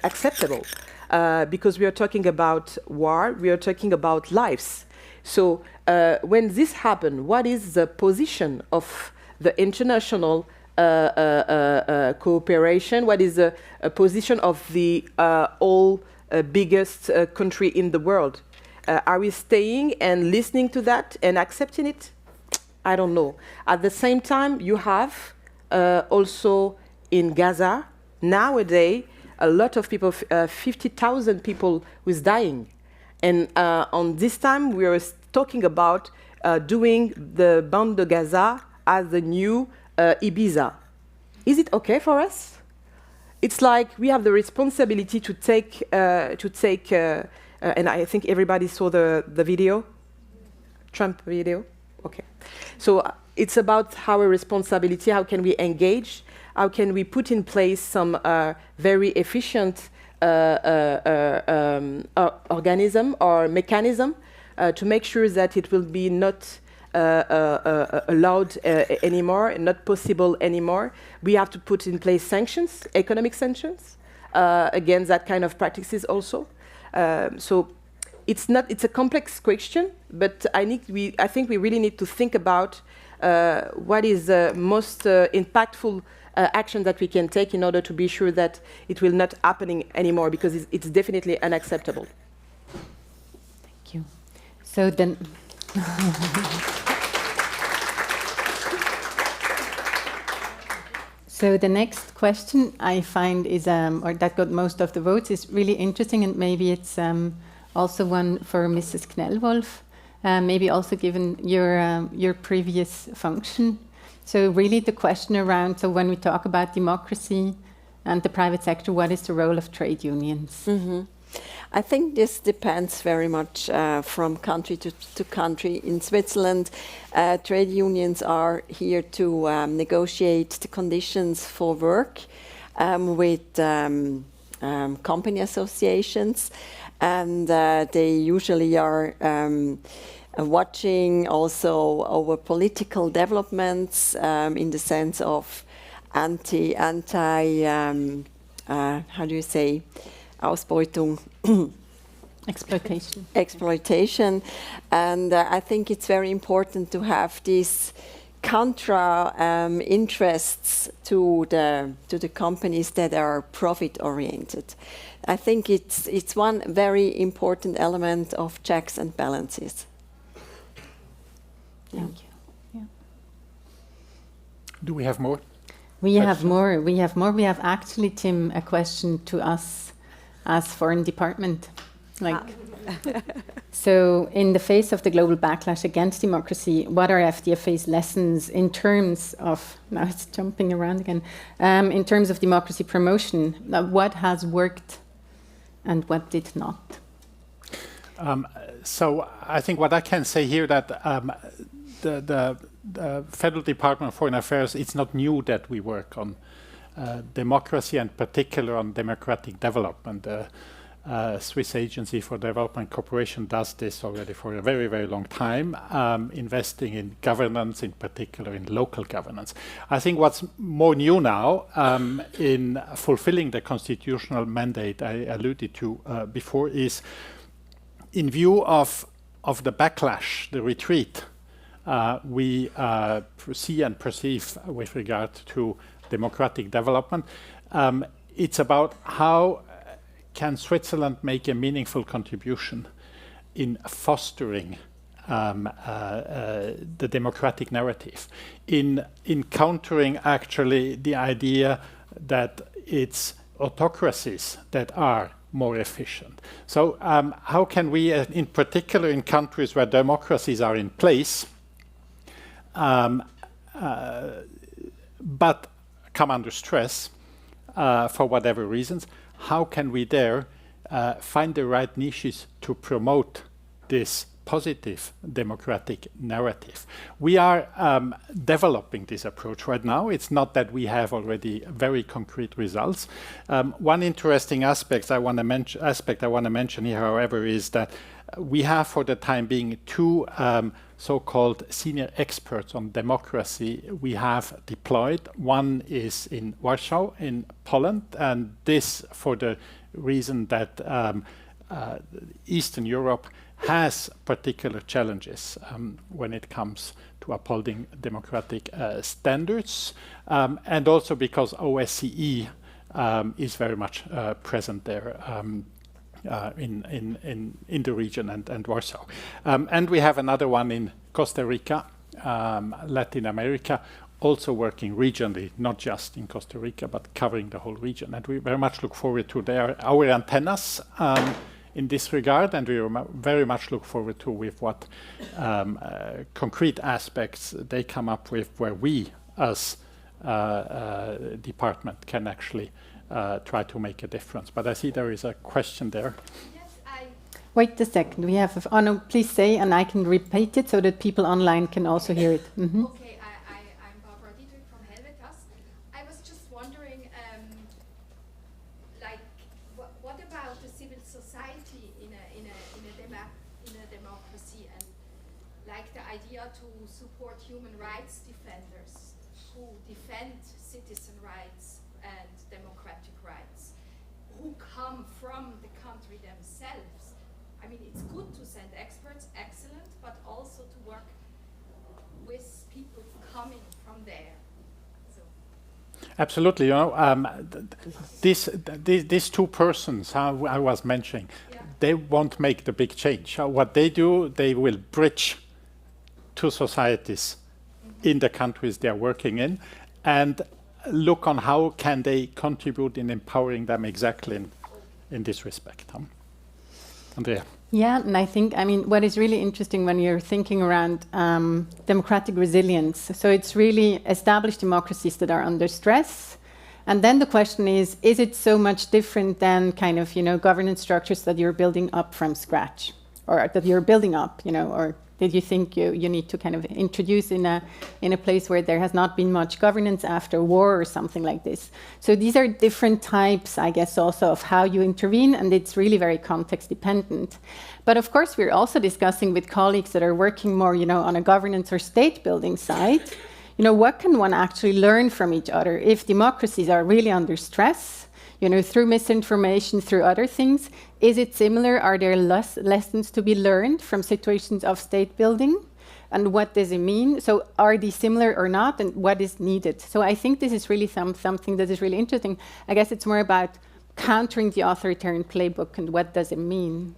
Speaker 4: acceptable, because we are talking about war. We are talking about lives. So when this happens, what is the position of the international cooperation? What is the position of the biggest country in the world? Are we staying and listening to that and accepting it? I don't know. At the same time, you have also in Gaza, nowadays, a lot of people, 50,000 people who's dying. And on this time, we are talking about doing the Bande de Gaza as the new Ibiza. Is it okay for us? It's like we have the responsibility to take, and I think everybody saw the video, Trump video. Okay, so it's about our responsibility. How can we engage? How can we put in place some very efficient organism or mechanism to make sure that it will be not allowed anymore, not possible anymore? We have to put in place sanctions, economic sanctions, against that kind of practices also. So it's a complex question, but I think we really need to think about what is the most impactful action that we can take in order to be sure that it will not happening anymore, because it's definitely unacceptable.
Speaker 2: Thank you. So then, so the next question I find is, or that got most of the votes, is really interesting, and maybe it's also one for Mrs. Knellwolf. Maybe also given your previous function. So really the question around, so when we talk about democracy and the private sector, what is the role of trade unions?
Speaker 6: Mm-hmm. I think this depends very much from country to country. In Switzerland, trade unions are here to negotiate the conditions for work with company associations, and they usually are watching also over political developments in the sense of anti how do you say, Ausbeutung, exploitation, and I think it's very important to have these contra interests to the companies that are profit oriented. I think it's one very important element of checks and balances.
Speaker 2: Thank you. Yeah.
Speaker 1: Do we have more?
Speaker 2: We have more. We have actually, Tim, a question to us as foreign department. So in the face of the global backlash against democracy, what are FDFA's lessons in terms of, now it's jumping around again, in terms of democracy promotion? What has worked and what did not?
Speaker 1: So I think what I can say here that the Federal Department of Foreign Affairs, it's not new that we work on democracy, and particular on democratic development. Swiss Agency for Development Cooperation does this already for a very, very long time, investing in governance, in particular in local governance. I think what's more new now in fulfilling the constitutional mandate I alluded to before is, in view of the backlash, the retreat we see and perceive with regard to democratic development, it's about how can Switzerland make a meaningful contribution in fostering the democratic narrative, in countering actually the idea that it's autocracies that are more efficient. So how can we, in particular in countries where democracies are in place, but come under stress for whatever reasons, how can we there find the right niches to promote this positive democratic narrative? We are developing this approach right now. It's not that we have already very concrete results. One interesting aspect I want to mention here, however, is that we have for the time being two so-called senior experts on democracy we have deployed. One is in Warsaw in Poland, and this for the reason that Eastern Europe has particular challenges when it comes to upholding democratic standards, and also because OSCE is very much present there in the region and Warsaw. And we have another one in Costa Rica, Latin America, also working regionally, not just in Costa Rica, but covering the whole region. And we very much look forward to our antennas in this regard, and we very much look forward to with what concrete aspects they come up with, where we as department can actually try to make a difference. But I see there is a question there.
Speaker 2: Wait a second. We have. Oh no! Please say, and I can repeat it so that people online can also hear it. Mm-hmm.
Speaker 7: Okay, society in a democracy, and like the idea to support human rights defenders who defend citizen rights and democratic rights, who come from the country themselves. I mean, it's good to send experts, excellent, but also to work with people coming from there.
Speaker 1: Absolutely, you know, these two persons I was mentioning, they won't make the big change. What they do, they will bridge two societies in the countries they are working in, and look on how can they contribute in empowering them exactly in this respect. Andrea.
Speaker 2: Yeah, and I think, I mean, what is really interesting when you're thinking around democratic resilience, so it's really established democracies that are under stress. And then the question is it so much different than kind of, you know, governance structures that you're building up from scratch, or that you're building up, you know, or did you think you need to kind of introduce in a place where there has not been much governance after war or something like this? So these are different types, I guess, also of how you intervene, and it's really very context dependent. But of course, we're also discussing with colleagues that are working more, you know, on a governance or state building side, you know, what can one actually learn from each other if democracies are really under stress, you know, through misinformation, through other things? Is it similar? Are there lessons to be learned from situations of state building? And what does it mean? So are these similar or not? And what is needed? So I think this is really something that is really interesting. I guess it's more about countering the authoritarian playbook and what does it mean?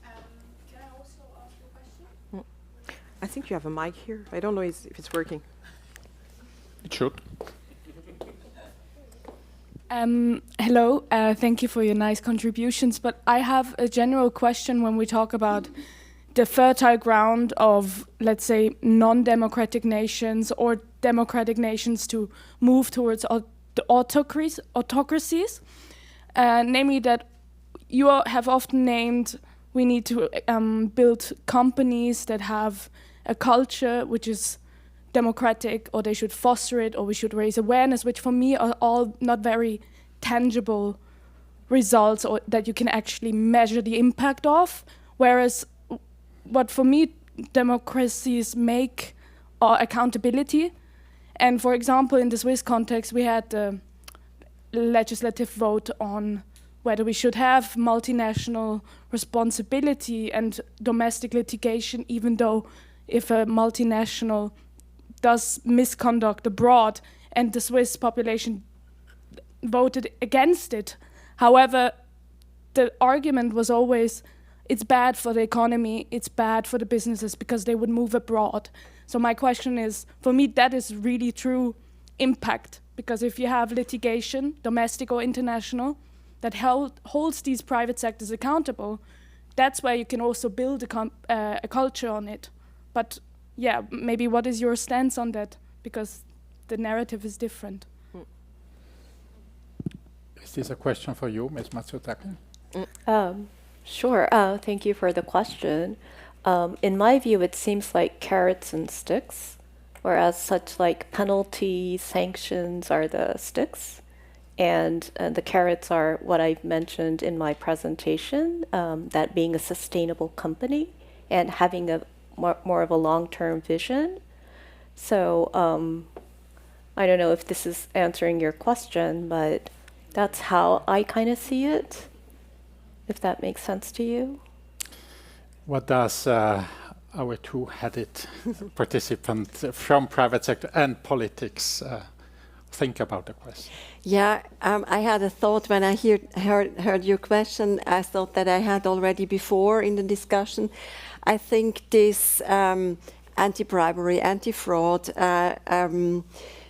Speaker 7: Can I also ask you a question?
Speaker 4: I think you have a mic here. I don't know if it's working.
Speaker 1: It should.
Speaker 8: Hello, thank you for your nice contributions, but I have a general question when we talk about the fertile ground of, let's say, non-democratic nations or democratic nations to move towards the autocracies, namely that you have often named we need to build companies that have a culture which is democratic, or they should foster it, or we should raise awareness, which for me are all not very tangible results or that you can actually measure the impact of. Whereas what for me democracies make are accountability. And for example, in the Swiss context, we had the legislative vote on whether we should have multinational responsibility and domestic litigation, even though if a multinational does misconduct abroad, and the Swiss population voted against it. However, the argument was always, it's bad for the economy, it's bad for the businesses because they would move abroad. So my question is, for me, that is really true impact, because if you have litigation, domestic or international, that holds these private sectors accountable, that's where you can also build a culture on it. But yeah, maybe what is your stance on that? Because the narrative is different.
Speaker 1: Is this a question for you, Ms. Matsutake?
Speaker 5: Sure. Thank you for the question. In my view, it seems like carrots and sticks, whereas such like penalties, sanctions are the sticks, and the carrots are what I've mentioned in my presentation, that being a sustainable company and having a more of a long-term vision. So I don't know if this is answering your question, but that's how I kind of see it, if that makes sense to you.
Speaker 1: What does our two-headed participant from private sector and politics think about the question?
Speaker 6: Yeah, I had a thought when I heard your question. I thought that I had already before in the discussion. I think this anti-bribery, anti-fraud,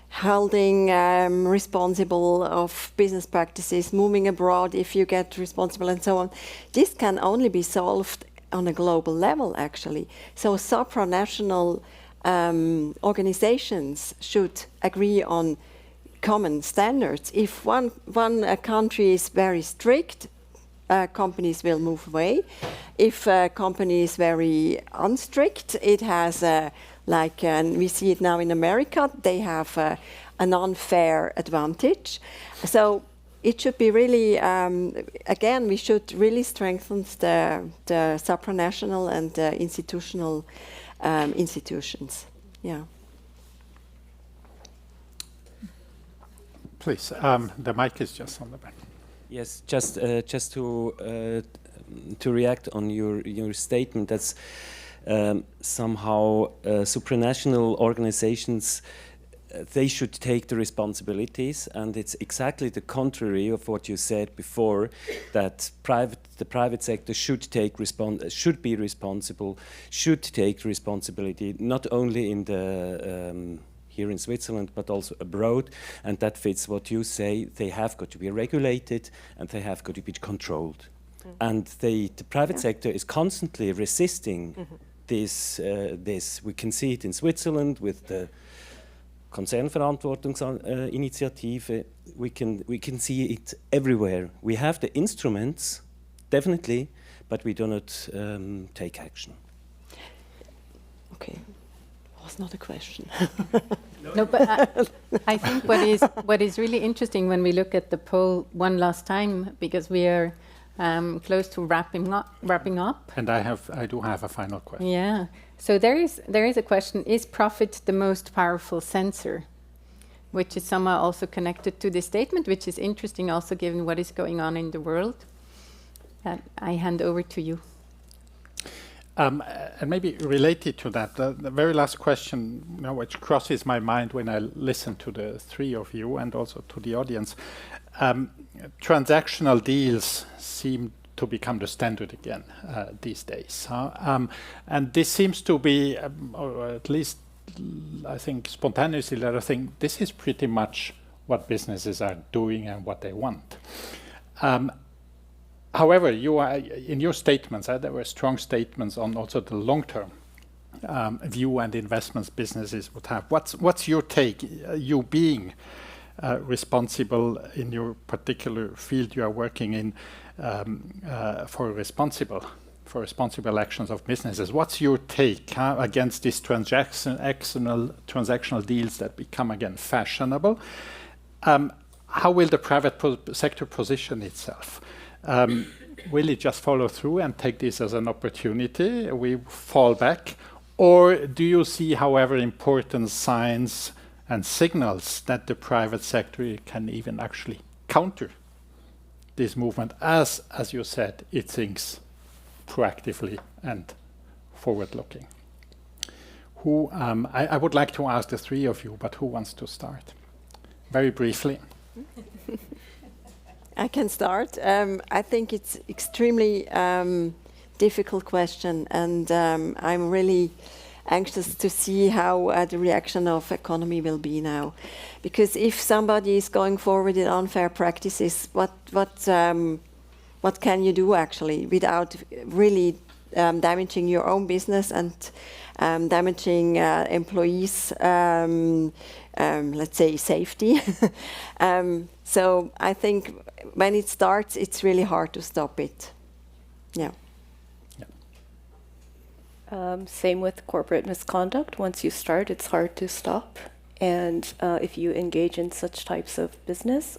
Speaker 6: holding responsible of business practices, moving abroad if you get responsible and so on, this can only be solved on a global level, actually. So supranational organizations should agree on common standards. If one country is very strict, companies will move away. If a company is very unstrict, it has and we see it now in America, they have an unfair advantage. So it should be really, again, we should really strengthen the supranational and the institutional institutions. Yeah.
Speaker 1: Please, the mic is just on the back.
Speaker 9: Yes, just to react on your statement, that's somehow supranational organizations, they should take the responsibilities, and it's exactly the contrary of what you said before, that the private sector should take responsibility, not only in the here in Switzerland, but also abroad, and that fits what you say. They have got to be regulated, and they have got to be controlled. And the private sector is constantly resisting this. We can see it in Switzerland with the Konzernverantwortungsinitiative. We can see it everywhere. We have the instruments, definitely, but we do not take action.
Speaker 6: Okay. Was not a question.
Speaker 2: No, but I think what is really interesting when we look at the poll one last time, because we are close to wrapping up.
Speaker 1: And I do have a final question.
Speaker 2: Yeah. So there is a question: is profit the most powerful censor? Which is somehow also connected to this statement, which is interesting, also given what is going on in the world. I hand over to you.
Speaker 1: And maybe related to that, the very last question, which crosses my mind when I listen to the three of you and also to the audience, transactional deals seem to become the standard again these days. And this seems to be, or at least I think spontaneously, I think this is pretty much what businesses are doing and what they want. However, you are in your statements, there were strong statements on also the long-term view and investments businesses would have. What's your take? You being responsible in your particular field you are working in for responsible actions of businesses. What's your take against these transactional deals that become again fashionable? How will the private sector position itself? Will it just follow through and take this as an opportunity? We fall back? Or do you see, however, important signs and signals that the private sector can even actually counter this movement as you said, it thinks proactively and forward-looking? I would like to ask the three of you, but who wants to start? Very briefly.
Speaker 6: I can start. I think it's extremely difficult question, and I'm really anxious to see how the reaction of economy will be now. Because if somebody is going forward in unfair practices, what can you do actually without really damaging your own business and damaging employees' let's say safety? So I think when it starts, it's really hard to stop it. Yeah.
Speaker 5: Same with corporate misconduct. Once you start, it's hard to stop. And if you engage in such types of business,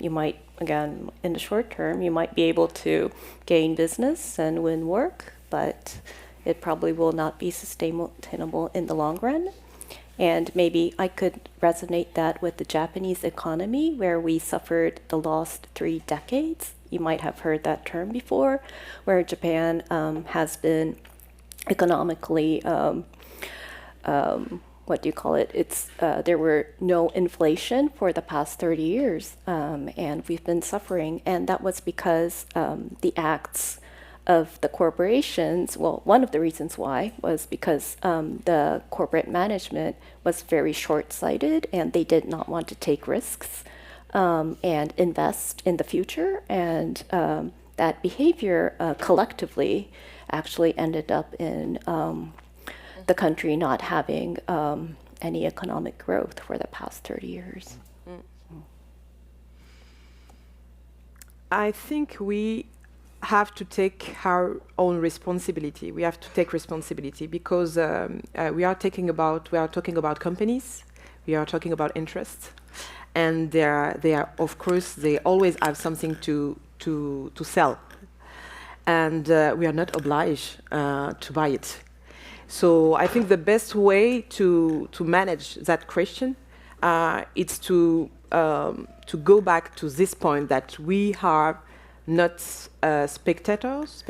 Speaker 5: you might, again, in the short term, you might be able to gain business and win work, but it probably will not be sustainable in the long run. And maybe I could resonate that with the Japanese economy, where we suffered the lost 3 decades. You might have heard that term before, where Japan has been economically, what do you call it? There were no inflation for the past 30 years, and we've been suffering. And that was because the acts of the corporations, well, one of the reasons why was because the corporate management was very short-sighted, and they did not want to take risks and invest in the future. And that behavior collectively actually ended up in the country not having any economic growth for the past 30 years.
Speaker 4: I think we have to take our own responsibility. We have to take responsibility because we are talking about companies, we are talking about interests, and they are of course they always have something to sell, and we are not obliged to buy it. So I think the best way to manage that question is to go back to this point that we are not spectators,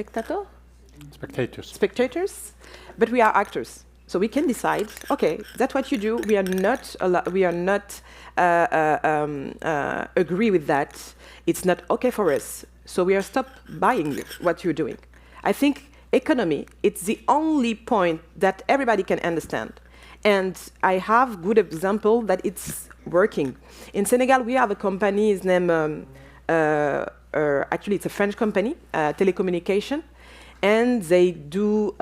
Speaker 4: but we are actors. So we can decide, okay, that's what you do. We are not agree with that. It's not okay for us. So we are stop buying what you're doing. I think economy, it's the only point that everybody can understand. And I have good example that it's working. In Senegal, we have a company, his name, actually it's a French company, telecommunication, and they do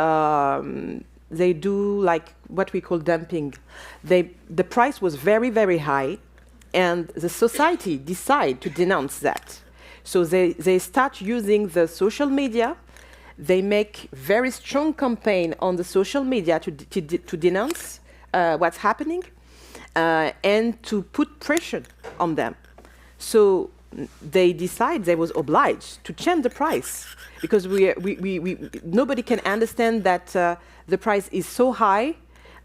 Speaker 4: like what we call dumping. The price was very, very high, and the society decide to denounce that. So they start using the social media. They make very strong campaign on the social media to denounce what's happening and to put pressure on them. So they decide they was obliged to change the price, because nobody can understand that the price is so high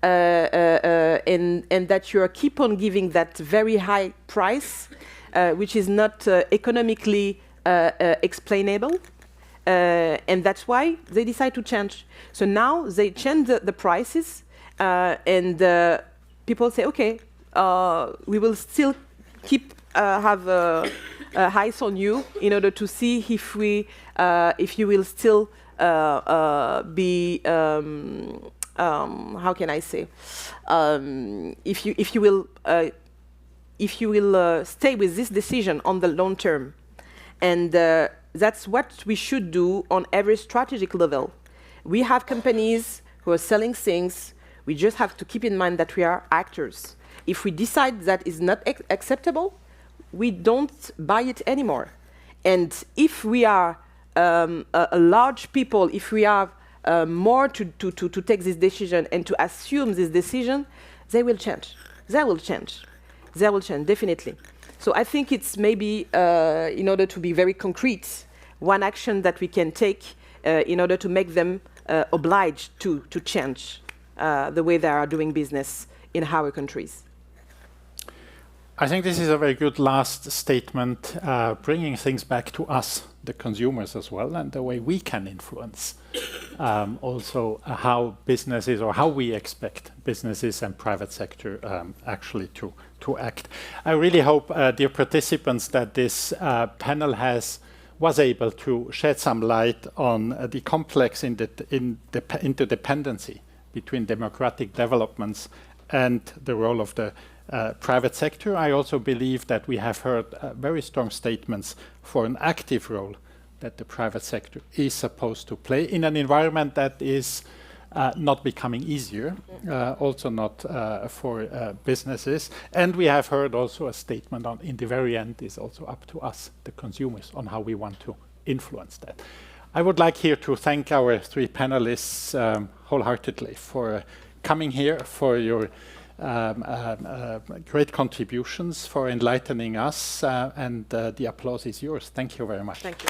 Speaker 4: and that you keep on giving that very high price, which is not economically explainable. And that's why they decide to change. So now they change the prices, and people say, okay, we will still keep have eyes on you in order to see if you will still be how can I say, if you will stay with this decision on the long term. And that's what we should do on every strategic level. We have companies who are selling things. We just have to keep in mind that we are actors. If we decide that is not acceptable, we don't buy it anymore. And if we are a large people, if we have more to take this decision and to assume this decision, they will change. They will change. They will change, definitely. So I think it's maybe, in order to be very concrete, one action that we can take in order to make them obliged to change the way they are doing business in our countries.
Speaker 1: I think this is a very good last statement, bringing things back to us, the consumers as well, and the way we can influence also how businesses, or how we expect businesses and private sector actually to act. I really hope, dear participants, that this panel was able to shed some light on the complex interdependency between democratic developments and the role of the private sector. I also believe that we have heard very strong statements for an active role that the private sector is supposed to play in an environment that is not becoming easier, also not for businesses. And we have heard also a statement on, in the very end, is also up to us, the consumers, on how we want to influence that. I would like here to thank our three panelists wholeheartedly for coming here, for your great contributions, for enlightening us, and the applause is yours. Thank you very much.
Speaker 4: Thank you.